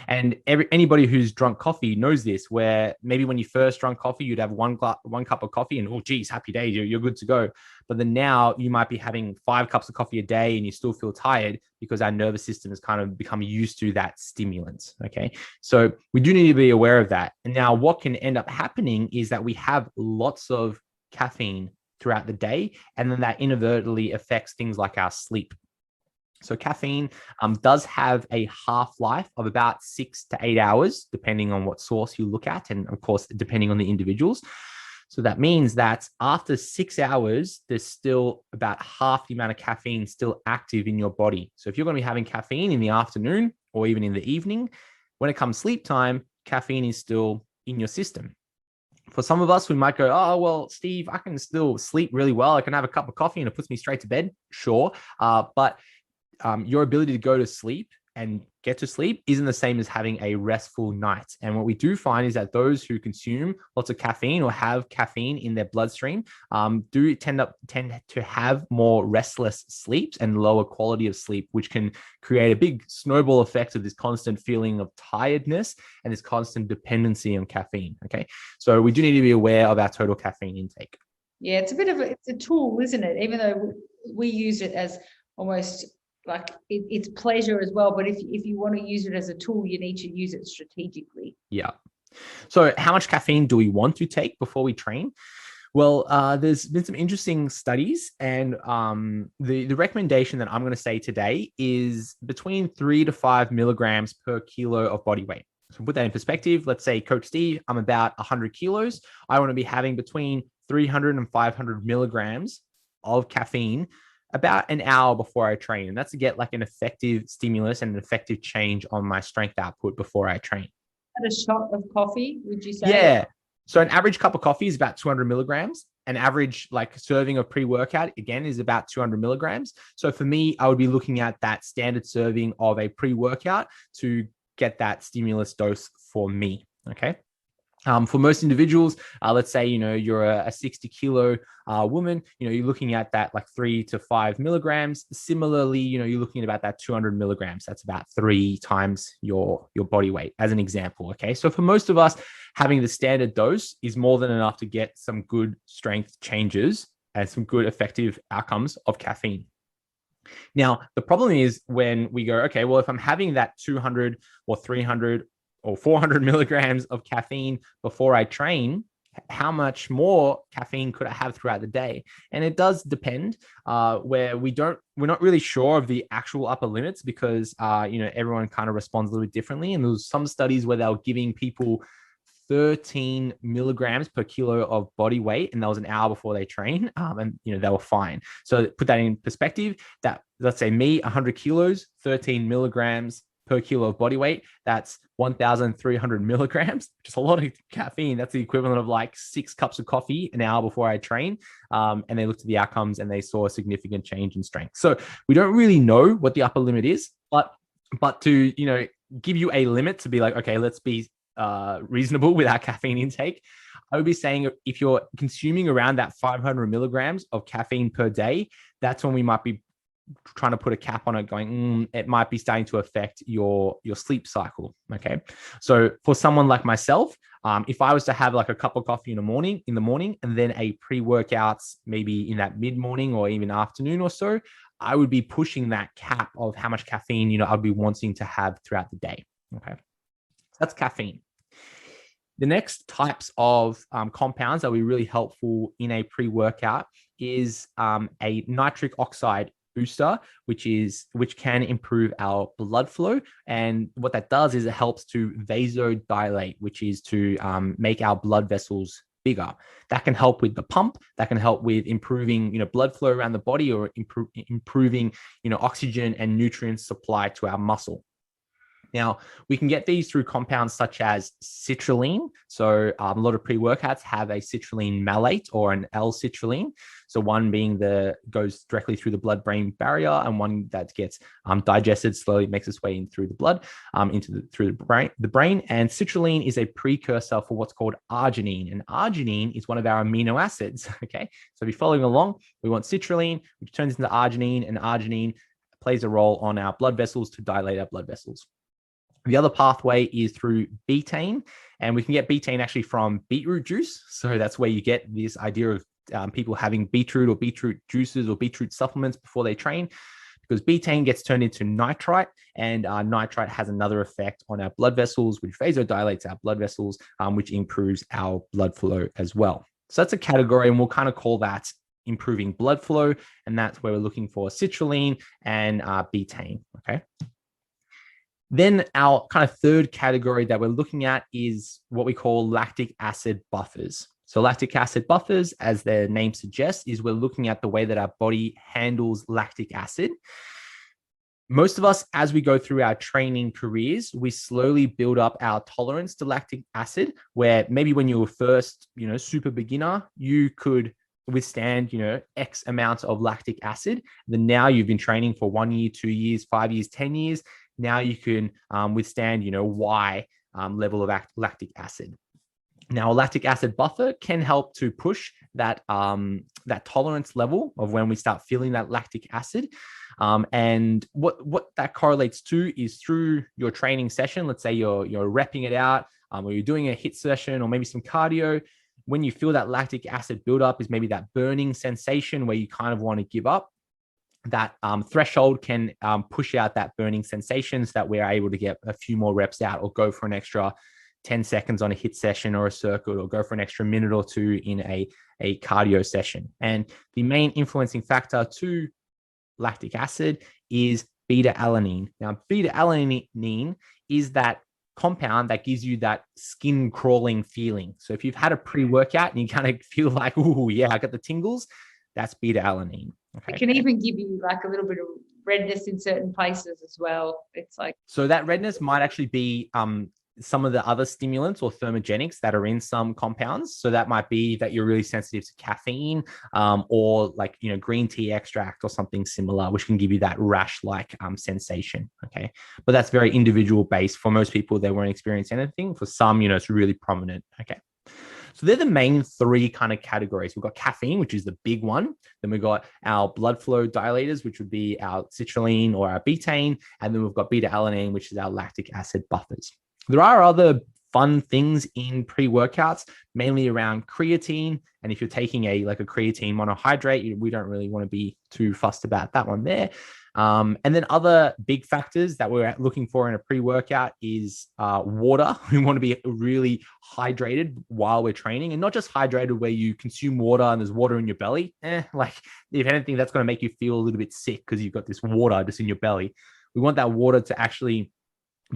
And anybody who's drunk coffee knows this, where maybe when you first drunk coffee, you'd have one cup of coffee and, oh, geez, happy days, you're good to go. But then now you might be having 5 cups of coffee a day and you still feel tired because our nervous system has kind of become used to that stimulant. Okay. So we do need to be aware of that. And now what can end up happening is that we have lots of caffeine throughout the day, and then that inadvertently affects things like our sleep. So caffeine does have a half-life of about 6 to 8 hours, depending on what source you look at, and of course, depending on the individuals. So that means that after 6 hours, there's still about half the amount of caffeine still active in your body. So if you're going to be having caffeine in the afternoon or even in the evening, when it comes sleep time, caffeine is still in your system. For some of us, we might go, oh, well, Steve, I can still sleep really well. I can have a cup of coffee and it puts me straight to bed. Sure. But your ability to go to sleep and get to sleep isn't the same as having a restful night. And what we do find is that those who consume lots of caffeine or have caffeine in their bloodstream do tend to have more restless sleeps and lower quality of sleep, which can create a big snowball effect of this constant feeling of tiredness and this constant dependency on caffeine. Okay. So we do need to be aware of our total caffeine intake. Yeah, it's a tool, isn't it? Even though we use it as almost like it's pleasure as well. But if you want to use it as a tool, you need to use it strategically. Yeah. So how much caffeine do we want to take before we train? Well, there's been some interesting studies, and the recommendation that I'm going to say today is between 3 to 5 milligrams per kilo of body weight. So put that in perspective. Let's say, Coach Steve, I'm about 100 kilos. I want to be having between 300 and 500 milligrams of caffeine about an hour before I train. And that's to get like an effective stimulus and an effective change on my strength output before I train. A shot of coffee, would you say? Yeah. So an average cup of coffee is about 200 milligrams. An average like serving of pre-workout, again, is about 200 milligrams. So for me, I would be looking at that standard serving of a pre-workout to get that stimulus dose for me. Okay. For most individuals, let's say, you're a 60 kilo woman, you're looking at that like 3 to 5 milligrams. Similarly, you're looking at about that 200 milligrams. That's about 3 times your body weight as an example. Okay. So for most of us, having the standard dose is more than enough to get some good strength changes and some good effective outcomes of caffeine. Now, the problem is when we go, okay, well, if I'm having that 200 or 300 or 400 milligrams of caffeine before I train, how much more caffeine could I have throughout the day? And it does depend, where we're not really sure of the actual upper limits because, everyone kind of responds a little bit differently. And there was some studies where they were giving people 13 milligrams per kilo of body weight, and that was an hour before they train, and they were fine. So put that in perspective, that let's say me 100 kilos, 13 milligrams per kilo of body weight, that's 1,300 milligrams, which is a lot of caffeine. That's the equivalent of like 6 cups of coffee an hour before I train. And they looked at the outcomes and they saw a significant change in strength. So we don't really know what the upper limit is, but to give you a limit to be like, okay, let's be reasonable with our caffeine intake, I would be saying if you're consuming around that 500 milligrams of caffeine per day, that's when we might be trying to put a cap on it, going, it might be starting to affect your sleep cycle. Okay. So for someone like myself, if I was to have like a cup of coffee in the morning, and then a pre-workouts, maybe in that mid-morning or even afternoon or so, I would be pushing that cap of how much caffeine, I'd be wanting to have throughout the day. Okay. So that's caffeine. The next types of compounds that will be really helpful in a pre-workout is a nitric oxide booster, which can improve our blood flow. And what that does is it helps to vasodilate, which is to make our blood vessels bigger. That can help with the pump. That can help with improving, blood flow around the body, or improving, oxygen and nutrient supply to our muscle. Now, we can get these through compounds such as citrulline. So a lot of pre-workouts have a citrulline malate or an L-citrulline. So one being goes directly through the blood-brain barrier, and one that gets digested slowly, makes its way in through the blood, through the brain. And citrulline is a precursor for what's called arginine. And arginine is one of our amino acids. Okay, so if you're following along, we want citrulline, which turns into arginine, and arginine plays a role on our blood vessels to dilate our blood vessels. The other pathway is through betaine, and we can get betaine actually from beetroot juice. So that's where you get this idea of people having beetroot or beetroot juices or beetroot supplements before they train, because betaine gets turned into nitrite, and nitrite has another effect on our blood vessels, which vasodilates our blood vessels, which improves our blood flow as well. So that's a category, and we'll kind of call that improving blood flow, and that's where we're looking for citrulline and betaine. Okay. Then our kind of third category that we're looking at is what we call lactic acid buffers. So lactic acid buffers, as their name suggests, is we're looking at the way that our body handles lactic acid. Most of us, as we go through our training careers, we slowly build up our tolerance to lactic acid, where maybe when you were first, super beginner, you could withstand, X amounts of lactic acid. Then now you've been training for 1 year, 2 years, 5 years, 10 years. Now you can withstand, Y level of lactic acid. Now, a lactic acid buffer can help to push that tolerance level of when we start feeling that lactic acid. And what that correlates to is through your training session. Let's say you're repping it out, or you're doing a HIIT session, or maybe some cardio. When you feel that lactic acid buildup, is maybe that burning sensation where you kind of want to give up. That threshold can push out that burning sensation so that we're able to get a few more reps out, or go for an extra 10 seconds on a HIIT session or a circuit, or go for an extra minute or two in a cardio session. And the main influencing factor to lactic acid is beta-alanine. Now, beta-alanine is that compound that gives you that skin crawling feeling. So if you've had a pre-workout and you kind of feel like, oh yeah, I got the tingles, that's beta-alanine. Okay. It can even give you like a little bit of redness in certain places as well. It's like, so that redness might actually be some of the other stimulants or thermogenics that are in some compounds. So that might be that you're really sensitive to caffeine, or like, green tea extract or something similar, which can give you that rash-like sensation. Okay. But that's very individual based. For most people, they won't experience anything. For some, it's really prominent. Okay. So they're the main three kind of categories. We've got caffeine, which is the big one. Then we've got our blood flow dilators, which would be our citrulline or our betaine. And then we've got beta-alanine, which is our lactic acid buffers. There are other fun things in pre-workouts, mainly around creatine. And if you're taking a creatine monohydrate, we don't really want to be too fussed about that one there. And then other big factors that we're looking for in a pre-workout is water. We want to be really hydrated while we're training, and not just hydrated where you consume water and there's water in your belly. Like if anything, that's going to make you feel a little bit sick because you've got this water just in your belly. We want that water to actually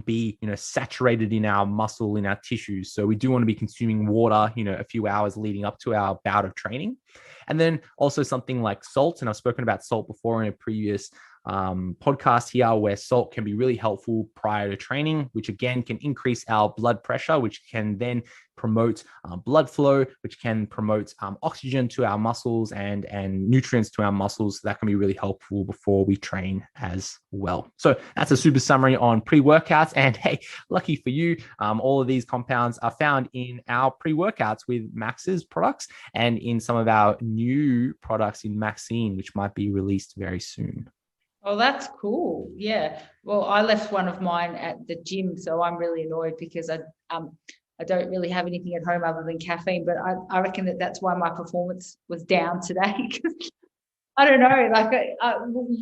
be, saturated in our muscle, in our tissues. So we do want to be consuming water, a few hours leading up to our bout of training. And then also something like salt. And I've spoken about salt before in a previous podcast here, where salt can be really helpful prior to training, which again can increase our blood pressure, which can then promote blood flow, which can promote oxygen to our muscles and nutrients to our muscles. So that can be really helpful before we train as well. So that's a super summary on pre-workouts. And hey, lucky for you, all of these compounds are found in our pre-workouts with Max's products and in some of our new products in Maxine, which might be released very soon. Oh, that's cool. Yeah. Well, I left one of mine at the gym, so I'm really annoyed because I don't really have anything at home other than caffeine. But I reckon that's why my performance was down today. I don't know. Like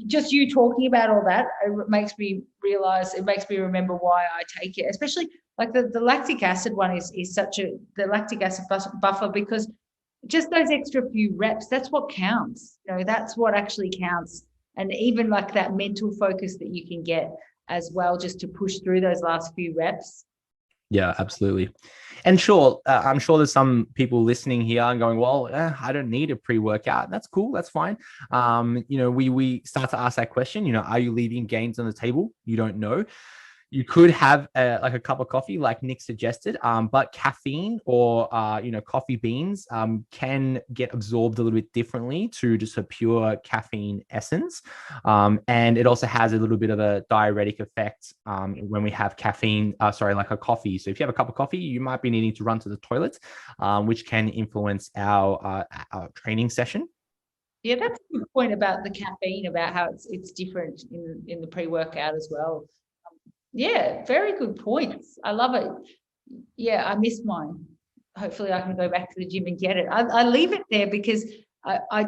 just you talking about all that, it makes me realize. It makes me remember why I take it. Especially like the lactic acid one is the lactic acid buffer, because just those extra few reps, that's what counts. That's what actually counts. And even like that mental focus that you can get as well, just to push through those last few reps. Yeah, absolutely. And sure, I'm sure there's some people listening here and going, well, I don't need a pre-workout. That's cool. That's fine. We start to ask that question, are you leaving gains on the table? You don't know. You could have a cup of coffee, like Nick suggested, but caffeine or coffee beans can get absorbed a little bit differently to just a pure caffeine essence, and it also has a little bit of a diuretic effect when we have caffeine. Like a coffee. So if you have a cup of coffee, you might be needing to run to the toilet, which can influence our training session. Yeah, that's a good point about the caffeine, about how it's different in the pre-workout as well. Yeah, very good points. I love it. Yeah, I missed mine. Hopefully I can go back to the gym and get it. I leave it there because I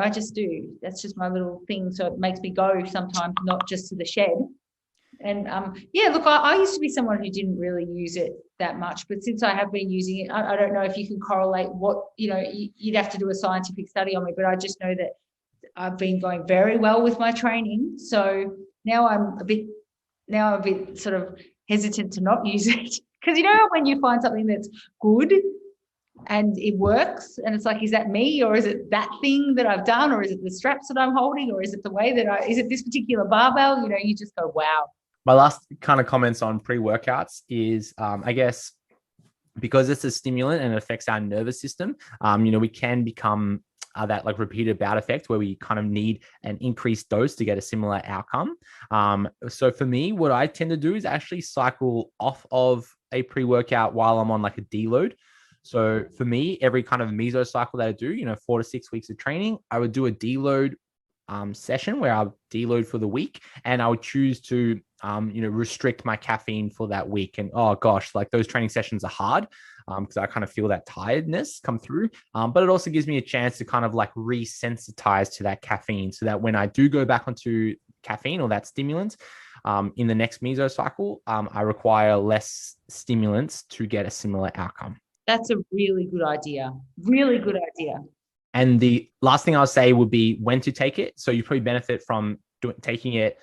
just do. That's just my little thing. So it makes me go sometimes, not just to the shed. And look, I used to be someone who didn't really use it that much, but since I have been using it, I don't know if you can correlate what, you'd have to do a scientific study on me, but I just know that I've been going very well with my training. So now I'm a bit sort of hesitant to not use it, because when you find something that's good and it works and it's like, is that me, or is it that thing that I've done, or is it the straps that I'm holding, or is it the way that is it this particular barbell? You just go, wow. My last kind of comments on pre-workouts is, I guess, because it's a stimulant and it affects our nervous system, we can become that like repeated bout effect where we kind of need an increased dose to get a similar outcome. So for me, what I tend to do is actually cycle off of a pre-workout while I'm on like a deload. So for me, every kind of meso cycle that I do, 4 to 6 weeks of training, I would do a deload session where I'll deload for the week, and I would choose to restrict my caffeine for that week. And oh gosh, like those training sessions are hard because I kind of feel that tiredness come through, but it also gives me a chance to kind of like resensitize to that caffeine, so that when I do go back onto caffeine or that stimulant in the next meso cycle, I require less stimulants to get a similar outcome. That's a really good idea. Really good idea. And the last thing I'll say would be when to take it. So you probably benefit from taking it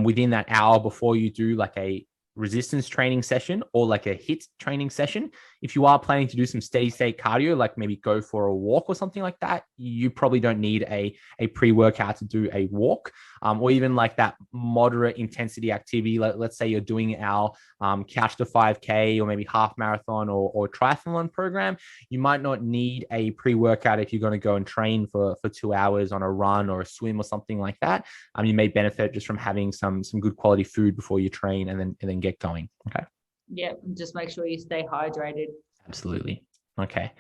within that hour before you do like a resistance training session or like a HIIT training session. If you are planning to do some steady state cardio, like maybe go for a walk or something like that, you probably don't need a pre-workout to do a walk, or even like that moderate intensity activity. Let's say you're doing our Couch to 5K or maybe half marathon or triathlon program. You might not need a pre-workout if you're going to go and train for 2 hours on a run or a swim or something like that. You may benefit just from having some good quality food before you train and then get going. Okay. Yeah, just make sure you stay hydrated. Absolutely. Okay.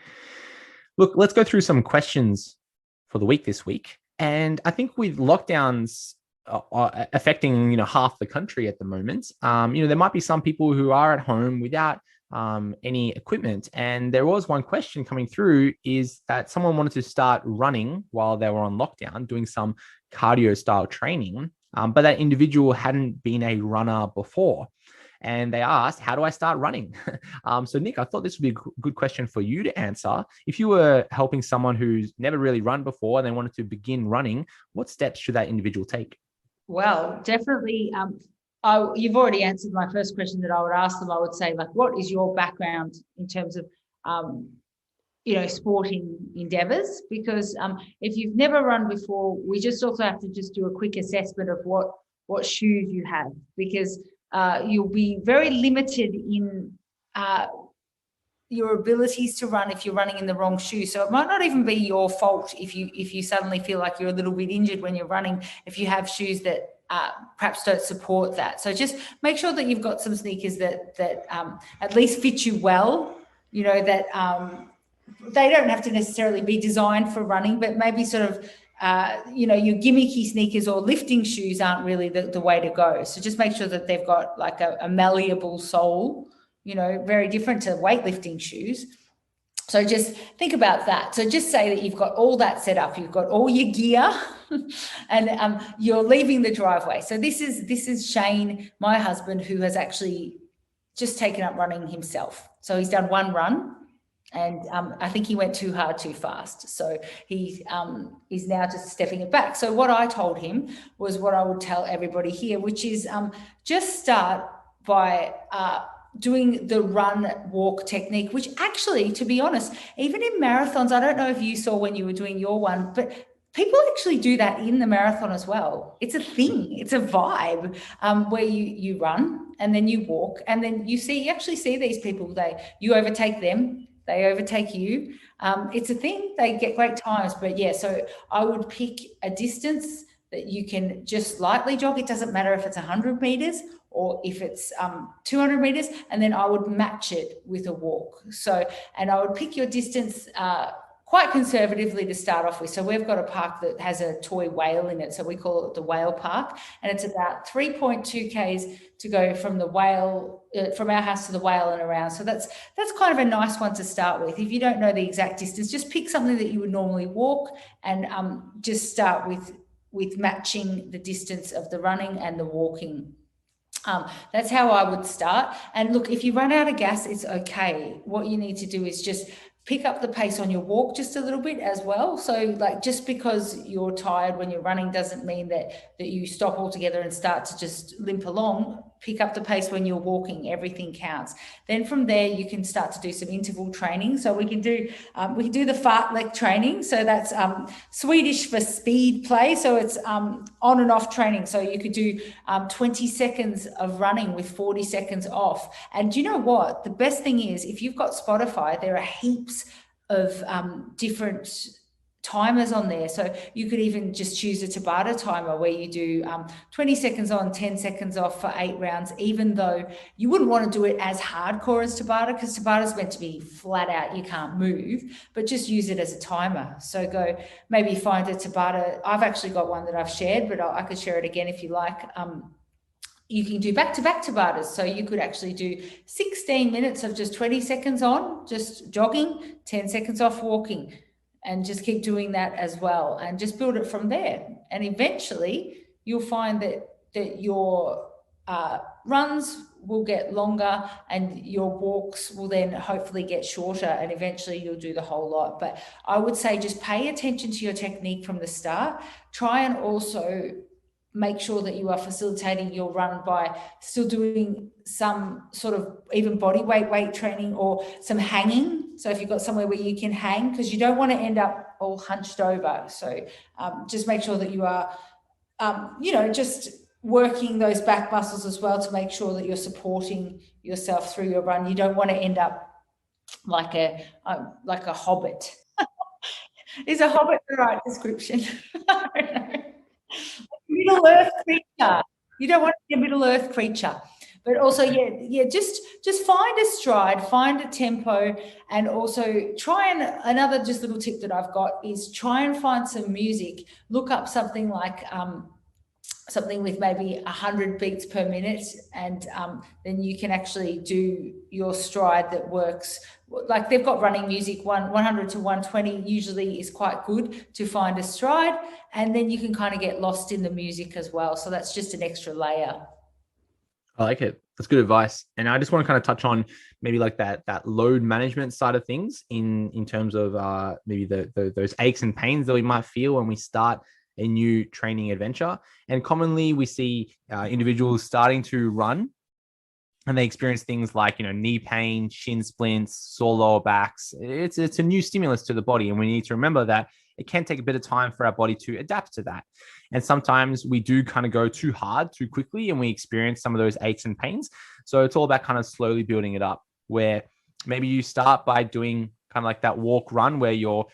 Look, let's go through some questions for the week this week. And I think with lockdowns affecting half the country at the moment, there might be some people who are at home without any equipment. And there was one question coming through, is that someone wanted to start running while they were on lockdown, doing some cardio style training, but that individual hadn't been a runner before. And they asked, how do I start running? So Nick, I thought this would be a good question for you to answer. If you were helping someone who's never really run before and they wanted to begin running, what steps should that individual take? Well, definitely. You've already answered my first question that I would ask them. I would say, like, what is your background in terms of, sporting endeavors? Because if you've never run before, we just also have to just do a quick assessment of what shoes you have, because you'll be very limited in your abilities to run if you're running in the wrong shoe. So it might not even be your fault if you suddenly feel like you're a little bit injured when you're running, if you have shoes that perhaps don't support that. So just make sure that you've got some sneakers that at least fit you well, that they don't have to necessarily be designed for running, but maybe sort of, your gimmicky sneakers or lifting shoes aren't really the way to go. So just make sure that they've got like a malleable sole, very different to weightlifting shoes. So just think about that. So just say that you've got all that set up, you've got all your gear and you're leaving the driveway. So this is Shane, my husband, who has actually just taken up running himself. So he's done one run and I think he went too hard, too fast. So he is now just stepping it back. So what I told him was what I would tell everybody here, which is just start by doing the run walk technique, which actually, to be honest, even in marathons, I don't know if you saw when you were doing your one, but people actually do that in the marathon as well. It's a thing, it's a vibe where you run and then you walk and then you actually see these people, you overtake them, they overtake you. It's a thing, they get great times. But yeah, so I would pick a distance that you can just lightly jog. It doesn't matter if it's 100 meters or if it's 200 meters, and then I would match it with a walk. So, and I would pick your distance quite conservatively to start off with. So we've got a park that has a toy whale in it. So we call it the Whale Park, and it's about 3.2 Ks to go from the whale, from our house to the whale and around. So that's kind of a nice one to start with. If you don't know the exact distance, just pick something that you would normally walk and just start with matching the distance of the running and the walking. That's how I would start. And look, if you run out of gas, it's okay. What you need to do is just pick up the pace on your walk just a little bit as well. So like, just because you're tired when you're running doesn't mean that you stop altogether and start to just limp along. Pick up the pace when you're walking, everything counts. Then from there, you can start to do some interval training. So we can do the fartlek training. So that's Swedish for speed play. So it's on and off training. So you could do 20 seconds of running with 40 seconds off. And do you know what? The best thing is, if you've got Spotify, there are heaps of different timers on there. So you could even just choose a Tabata timer where you do 20 seconds on, 10 seconds off for 8 rounds, even though you wouldn't want to do it as hardcore as Tabata, because Tabata is meant to be flat out, you can't move, but just use it as a timer. So go maybe find a Tabata. I've actually got one that I've shared, but I could share it again if you like. You can do back-to-back Tabatas. So you could actually do 16 minutes of just 20 seconds on, just jogging, 10 seconds off walking, and just keep doing that as well, and just build it from there. And eventually you'll find that your runs will get longer and your walks will then hopefully get shorter, and eventually you'll do the whole lot. But I would say just pay attention to your technique from the start. Try and also make sure that you are facilitating your run by still doing some sort of even body weight training or some hanging. So if you've got somewhere where you can hang, because you don't want to end up all hunched over. So just make sure that you are, just working those back muscles as well to make sure that you're supporting yourself through your run. You don't want to end up like a hobbit. Is a hobbit the right description? I don't know. Middle Earth creature. You don't want to be a Middle Earth creature. But also, just find a stride, find a tempo, and also try and, another just little tip that I've got is try and find some music. Look up something like something with maybe 100 beats per minute, and then you can actually do your stride that works. Like they've got running music, 100 to 120 usually is quite good to find a stride, and then you can kind of get lost in the music as well. So that's just an extra layer. I like it. That's good advice. And I just want to kind of touch on maybe like that load management side of things in terms of maybe those aches and pains that we might feel when we start a new training adventure. And commonly we see individuals starting to run and they experience things like, knee pain, shin splints, sore lower backs. It's a new stimulus to the body. And we need to remember that it can take a bit of time for our body to adapt to that. And sometimes we do kind of go too hard, too quickly, and we experience some of those aches and pains. So it's all about kind of slowly building it up, where maybe you start by doing kind of like that walk run where you're,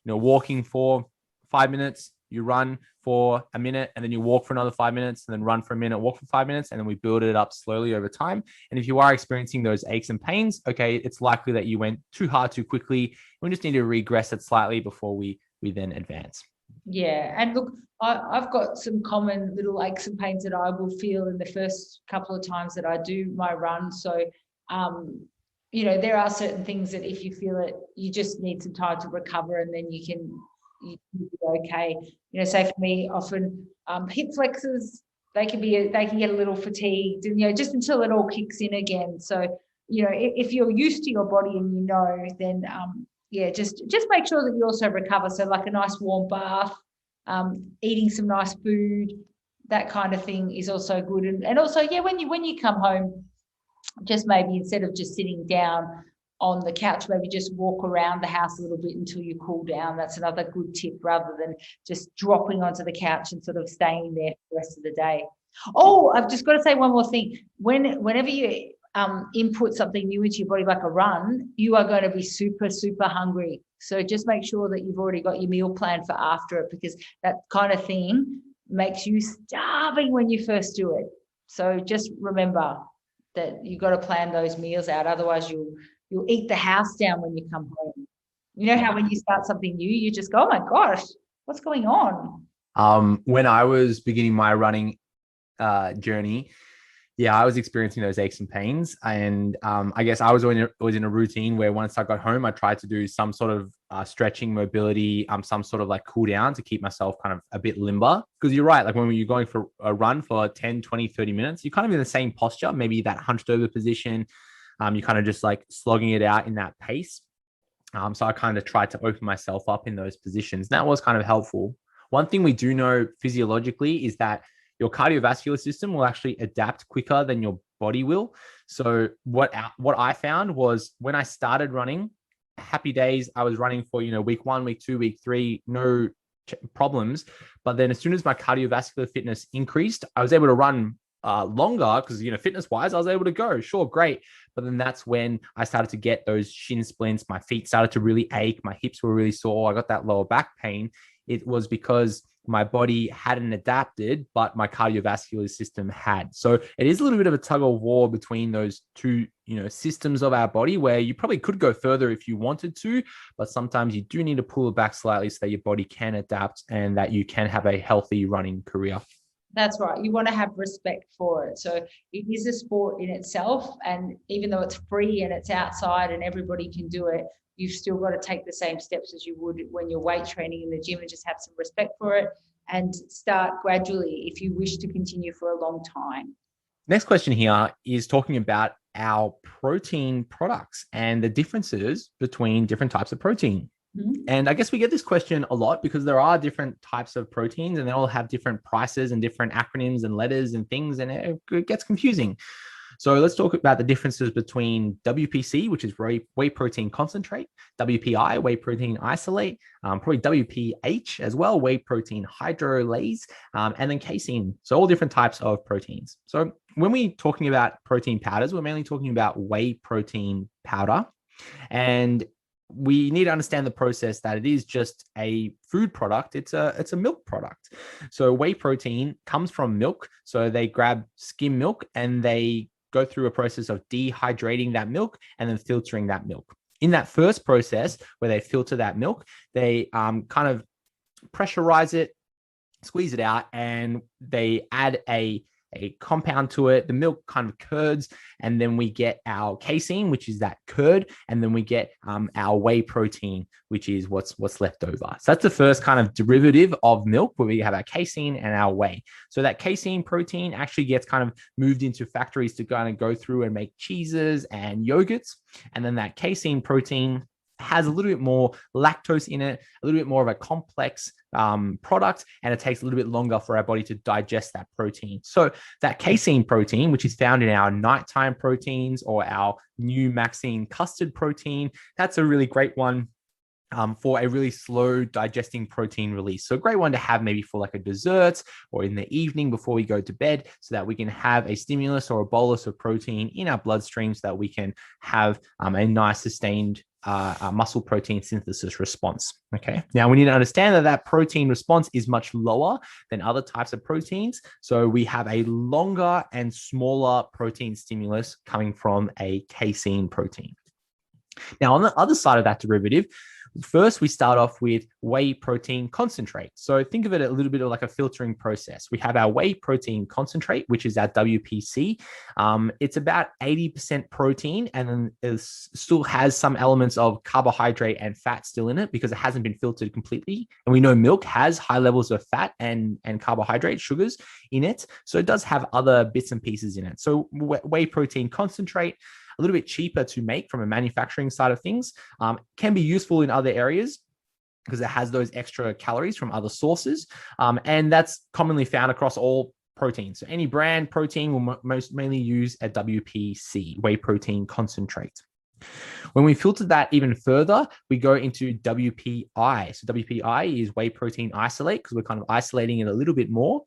walking for 5 minutes, you run for a minute, and then you walk for another 5 minutes, and then run for a minute, walk for 5 minutes, and then we build it up slowly over time. And if you are experiencing those aches and pains, okay, it's likely that you went too hard, too quickly. We just need to regress it slightly before we then advance. Yeah, and look, I've got some common little aches and pains that I will feel in the first couple of times that I do my run. So, there are certain things that if you feel it, you just need some time to recover, and then you can be okay. Say for me, often hip flexors, they can get a little fatigued, and just until it all kicks in again. So, if you're used to your body and then just make sure that you also recover. So like a nice warm bath, eating some nice food, that kind of thing is also good. And also, when you come home, just maybe instead of just sitting down on the couch, maybe just walk around the house a little bit until you cool down. That's another good tip, rather than just dropping onto the couch and sort of staying there for the rest of the day. Oh, I've just got to say one more thing. Whenever you input something new into your body like a run, you are going to be super, super hungry. So just make sure that you've already got your meal plan for after it, because that kind of thing makes you starving when you first do it. So just remember that you've got to plan those meals out. Otherwise you'll eat the house down when you come home. You know how when you start something new, you just go, oh my gosh, what's going on? When I was beginning my running journey, I was experiencing those aches and pains. And I guess I was always in a routine where once I got home, I tried to do some sort of stretching, mobility, some sort of like cool down to keep myself kind of a bit limber. Because you're right, like when you're going for a run for 10, 20, 30 minutes, you're kind of in the same posture, maybe that hunched over position. You're kind of just like slogging it out in that pace. So I kind of tried to open myself up in those positions. That was kind of helpful. One thing we do know physiologically is that your cardiovascular system will actually adapt quicker than your body will. So what I found was when I started running, happy days, I was running for, week 1, week 2, week 3, no problems. But then as soon as my cardiovascular fitness increased, I was able to run longer because, fitness wise, I was able to go, sure, great. But then that's when I started to get those shin splints. My feet started to really ache. My hips were really sore. I got that lower back pain. It was because my body hadn't adapted, but my cardiovascular system had. So it is a little bit of a tug of war between those two, systems of our body, where you probably could go further if you wanted to, but sometimes you do need to pull it back slightly so that your body can adapt and that you can have a healthy running career. That's right. You want to have respect for it. So it is a sport in itself. And even though it's free and it's outside and everybody can do it, you've still got to take the same steps as you would when you're weight training in the gym, and just have some respect for it and start gradually if you wish to continue for a long time. Next question here is talking about our protein products and the differences between different types of protein. Mm-hmm. And I guess we get this question a lot because there are different types of proteins and they all have different prices and different acronyms and letters and things, and it gets confusing. So let's talk about the differences between WPC, which is whey protein concentrate, WPI, whey protein isolate, probably WPH as well, whey protein hydrolase, and then casein. So all different types of proteins. So when we're talking about protein powders, we're mainly talking about whey protein powder. And we need to understand the process that it is just a food product. It's a milk product. So whey protein comes from milk. So they grab skim milk and they go through a process of dehydrating that milk and then filtering that milk. In that first process where they filter that milk, they kind of pressurize it, squeeze it out, and they add a compound to it. The milk kind of curds, and then we get our casein, which is that curd, and then we get our whey protein, which is what's left over. So that's the first kind of derivative of milk, where we have our casein and our whey. So that casein protein actually gets kind of moved into factories to kind of go through and make cheeses and yogurts, and then that casein protein has a little bit more lactose in it, a little bit more of a complex product, and it takes a little bit longer for our body to digest that protein. So that casein protein, which is found in our nighttime proteins or our new Maxine custard protein, that's a really great one for a really slow digesting protein release. So a great one to have maybe for like a dessert or in the evening before we go to bed, so that we can have a stimulus or a bolus of protein in our bloodstream, so that we can have a nice sustained muscle protein synthesis response. Okay. Now we need to understand that that protein response is much lower than other types of proteins. So we have a longer and smaller protein stimulus coming from a casein protein. Now, on the other side of that derivative, first, we start off with whey protein concentrate. So think of it a little bit of like a filtering process. We have our whey protein concentrate, which is our WPC. It's about 80% protein, and then it still has some elements of carbohydrate and fat still in it because it hasn't been filtered completely. And we know milk has high levels of fat and carbohydrate, sugars in it. So it does have other bits and pieces in it. So whey protein concentrate, a little bit cheaper to make from a manufacturing side of things, can be useful in other areas because it has those extra calories from other sources. And that's commonly found across all proteins. So any brand protein will most mainly use a WPC, whey protein concentrate. When we filter that even further, we go into WPI. So WPI is whey protein isolate, because we're kind of isolating it a little bit more.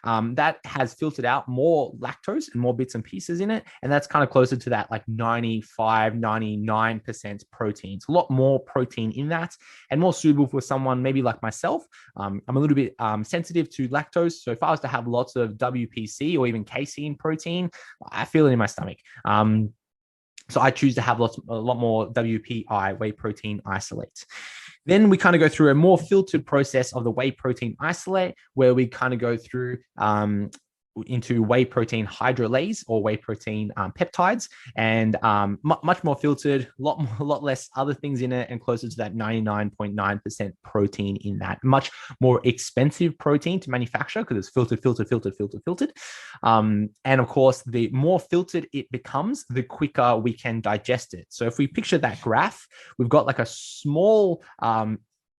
That has filtered out more lactose and more bits and pieces in it. And that's kind of closer to that like 95, 99% protein. It's a lot more protein in that and more suitable for someone maybe like myself. I'm a little bit sensitive to lactose. So if I was to have lots of WPC or even casein protein, I feel it in my stomach. So I choose to have a lot more WPI, whey protein isolate. Then we kind of go through a more filtered process of the whey protein isolate, where we kind of go through into whey protein hydrolase or whey protein peptides, and much more filtered, a lot less other things in it, and closer to that 99.9% protein in that. Much more expensive protein to manufacture because it's filtered. And of course, the more filtered it becomes, the quicker we can digest it. So if we picture that graph, we've got like a small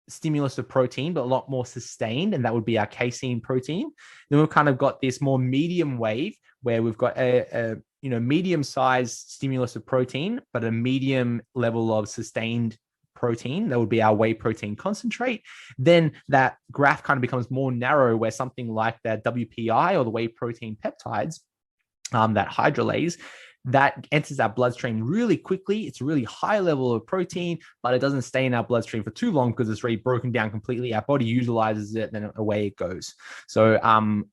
stimulus of protein, but a lot more sustained, and that would be our casein protein. Then we've kind of got this more medium wave where we've got a medium-sized stimulus of protein, but a medium level of sustained protein. That would be our whey protein concentrate. Then that graph kind of becomes more narrow, where something like that WPI or the whey protein peptides, that hydrolase, that enters our bloodstream really quickly. It's a really high level of protein, but it doesn't stay in our bloodstream for too long because it's already broken down completely. Our body utilizes it, then away it goes. So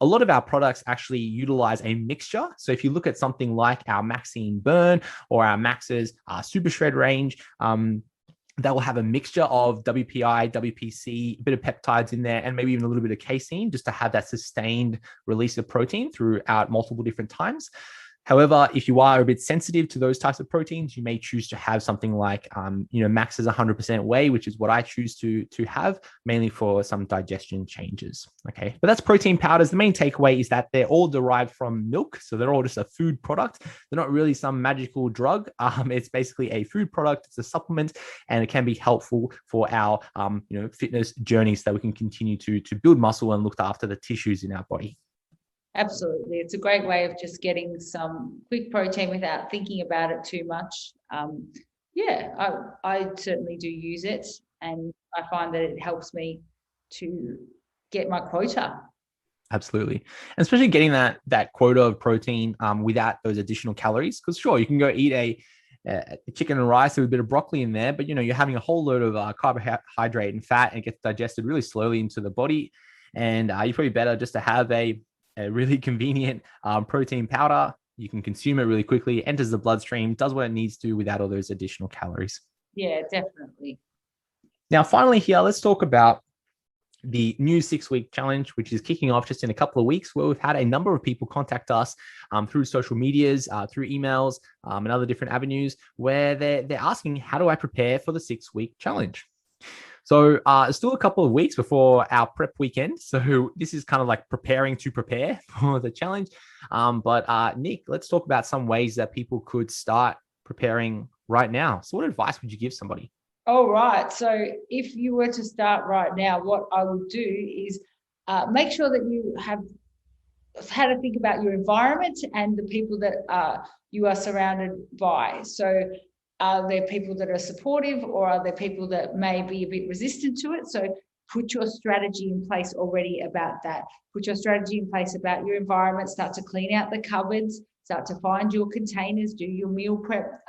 a lot of our products actually utilize a mixture. So if you look at something like our Maxine Burn or our Max's Super Shred range, that will have a mixture of WPI, WPC, a bit of peptides in there, and maybe even a little bit of casein, just to have that sustained release of protein throughout multiple different times. However, if you are a bit sensitive to those types of proteins, you may choose to have something like, Max's 100% whey, which is what I choose to have, mainly for some digestion changes. Okay, but that's protein powders. The main takeaway is that they're all derived from milk, so they're all just a food product. They're not really some magical drug. It's basically a food product. It's a supplement, and it can be helpful for our, fitness journeys, so that we can continue to build muscle and look after the tissues in our body. Absolutely. It's a great way of just getting some quick protein without thinking about it too much. I certainly do use it, and I find that it helps me to get my quota. Absolutely. And especially getting that quota of protein without those additional calories. Because sure, you can go eat a chicken and rice with a bit of broccoli in there, but you're having a whole load of carbohydrate and fat, and it gets digested really slowly into the body. And you're probably better just to have a really convenient protein powder. You can consume it really quickly, enters the bloodstream, does what it needs to without all those additional calories. Yeah, definitely. Now, finally here, let's talk about the new 6-week challenge, which is kicking off just in a couple of weeks, where we've had a number of people contact us through social medias, through emails, and other different avenues, where they're asking, how do I prepare for the 6-week challenge? So it's still a couple of weeks before our prep weekend. So this is kind of like preparing to prepare for the challenge. But Nick, let's talk about some ways that people could start preparing right now. So what advice would you give somebody? All right. So if you were to start right now, what I would do is make sure that you have had to think about your environment and the people that you are surrounded by. So are there people that are supportive, or are there people that may be a bit resistant to it? So put your strategy in place already about that. Put your strategy in place about your environment. Start to clean out the cupboards. Start to find your containers. Do your meal prep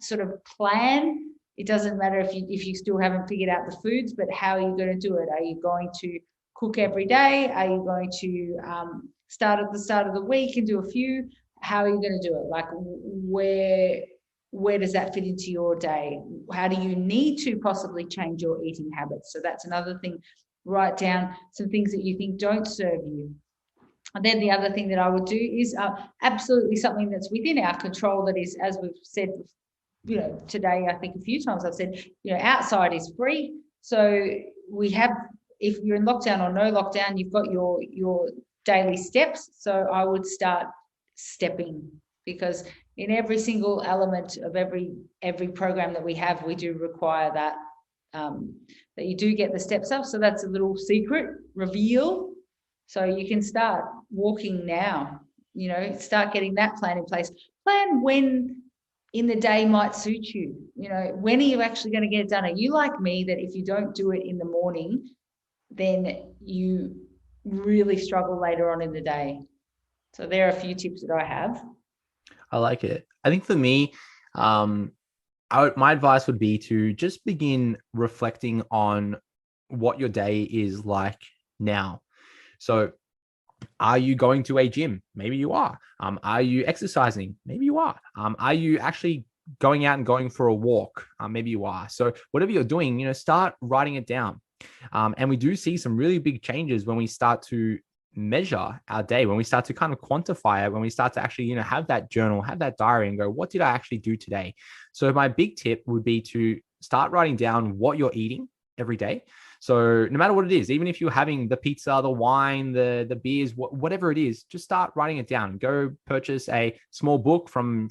sort of plan. It doesn't matter if you still haven't figured out the foods, but how are you going to do it? Are you going to cook every day? Are you going to start at the start of the week and do a few? How are you going to do it? Like where does that fit into your day? How do you need to possibly change your eating habits? So that's another thing. Write down some things that you think don't serve you. And then the other thing that I would do is absolutely something that's within our control, that is, as we've said, today, I think a few times I've said, outside is free. So we have, if you're in lockdown or no lockdown, you've got your daily steps. So I would start stepping, because in every single element of every program that we have, we do require that you do get the steps up. So that's a little secret reveal. So you can start walking now, start getting that plan in place. Plan when in the day might suit you. When are you actually going to get it done? Are you like me, that if you don't do it in the morning, then you really struggle later on in the day? So there are a few tips that I have. I like it. I think for me, my advice would be to just begin reflecting on what your day is like now. So are you going to a gym? Maybe you are. Are you exercising? Maybe you are. Are you actually going out and going for a walk? Maybe you are. So whatever you're doing, start writing it down. And we do see some really big changes when we start to measure our day, when we start to kind of quantify it, when we start to actually, have that journal, have that diary and go, what did I actually do today? So my big tip would be to start writing down what you're eating every day. So no matter what it is, even if you're having the pizza, the wine, the beers, whatever it is, just start writing it down. Go purchase a small book from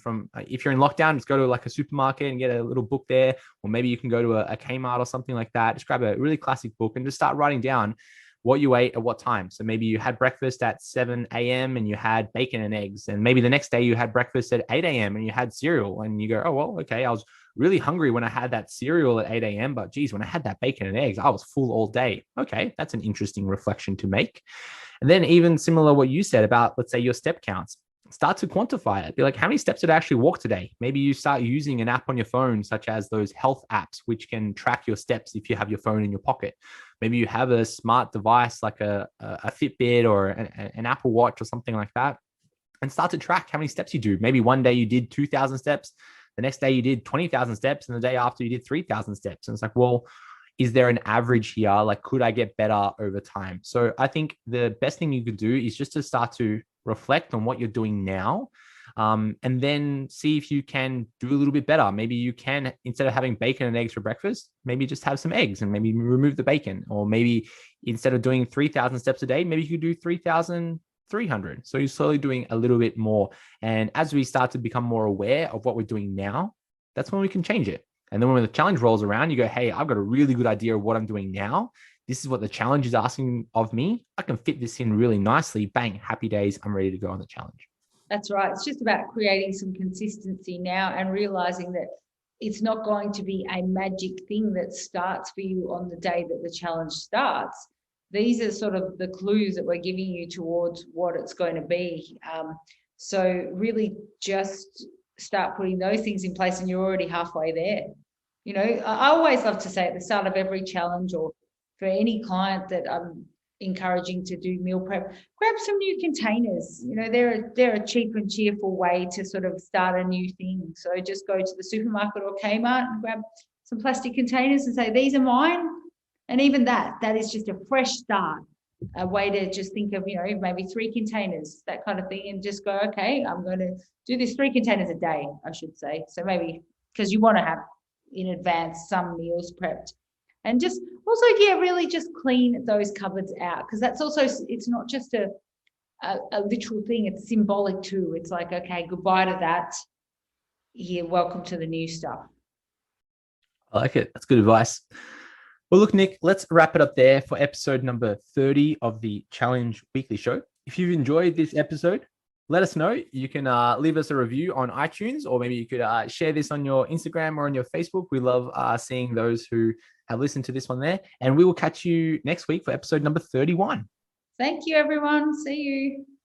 if you're in lockdown, just go to like a supermarket and get a little book there. Or maybe you can go to a Kmart or something like that. Just grab a really classic book and just start writing down what you ate at what time. So maybe you had breakfast at 7 a.m. and you had bacon and eggs. And maybe the next day you had breakfast at 8 a.m. and you had cereal. And you go, oh, well, okay, I was really hungry when I had that cereal at 8 a.m. But geez, when I had that bacon and eggs, I was full all day. Okay, that's an interesting reflection to make. And then even similar what you said about, let's say, your step counts. Start to quantify it. Be like, how many steps did I actually walk today? Maybe you start using an app on your phone, such as those health apps, which can track your steps if you have your phone in your pocket. Maybe you have a smart device like a Fitbit or an Apple Watch or something like that, and start to track how many steps you do. Maybe one day you did 2,000 steps. The next day you did 20,000 steps. And the day after you did 3,000 steps. And it's like, well, is there an average here? Like, could I get better over time? So I think the best thing you could do is just to start to reflect on what you're doing now, and then see if you can do a little bit better. Maybe you can, instead of having bacon and eggs for breakfast, maybe just have some eggs and maybe remove the bacon. Or maybe instead of doing 3,000 steps a day, maybe you could do 3,300. So you're slowly doing a little bit more. And as we start to become more aware of what we're doing now, that's when we can change it. And then when the challenge rolls around, you go, hey, I've got a really good idea of what I'm doing now. This is what the challenge is asking of me. I can fit this in really nicely. Bang, happy days. I'm ready to go on the challenge. That's right. It's just about creating some consistency now and realizing that it's not going to be a magic thing that starts for you on the day that the challenge starts. These are sort of the clues that we're giving you towards what it's going to be. So really just start putting those things in place and you're already halfway there. I always love to say at the start of every challenge, or for any client that I'm encouraging to do meal prep, grab some new containers. They're a cheap and cheerful way to sort of start a new thing. So just go to the supermarket or Kmart and grab some plastic containers and say, these are mine. And even that is just a fresh start, a way to just think of, maybe 3 containers, that kind of thing, and just go, okay, I'm going to do this 3 containers a day, I should say. So maybe, because you want to have in advance some meals prepped. And just also, really just clean those cupboards out, because that's also, it's not just a literal thing, it's symbolic too. It's like, okay, goodbye to that. Here, welcome to the new stuff. I like it. That's good advice. Well, look, Nick, let's wrap it up there for episode number 30 of the Challenge Weekly Show. If you've enjoyed this episode, let us know. You can leave us a review on iTunes, or maybe you could share this on your Instagram or on your Facebook. We love seeing those who have listened to this one there. And we will catch you next week for episode number 31. Thank you, everyone. See you.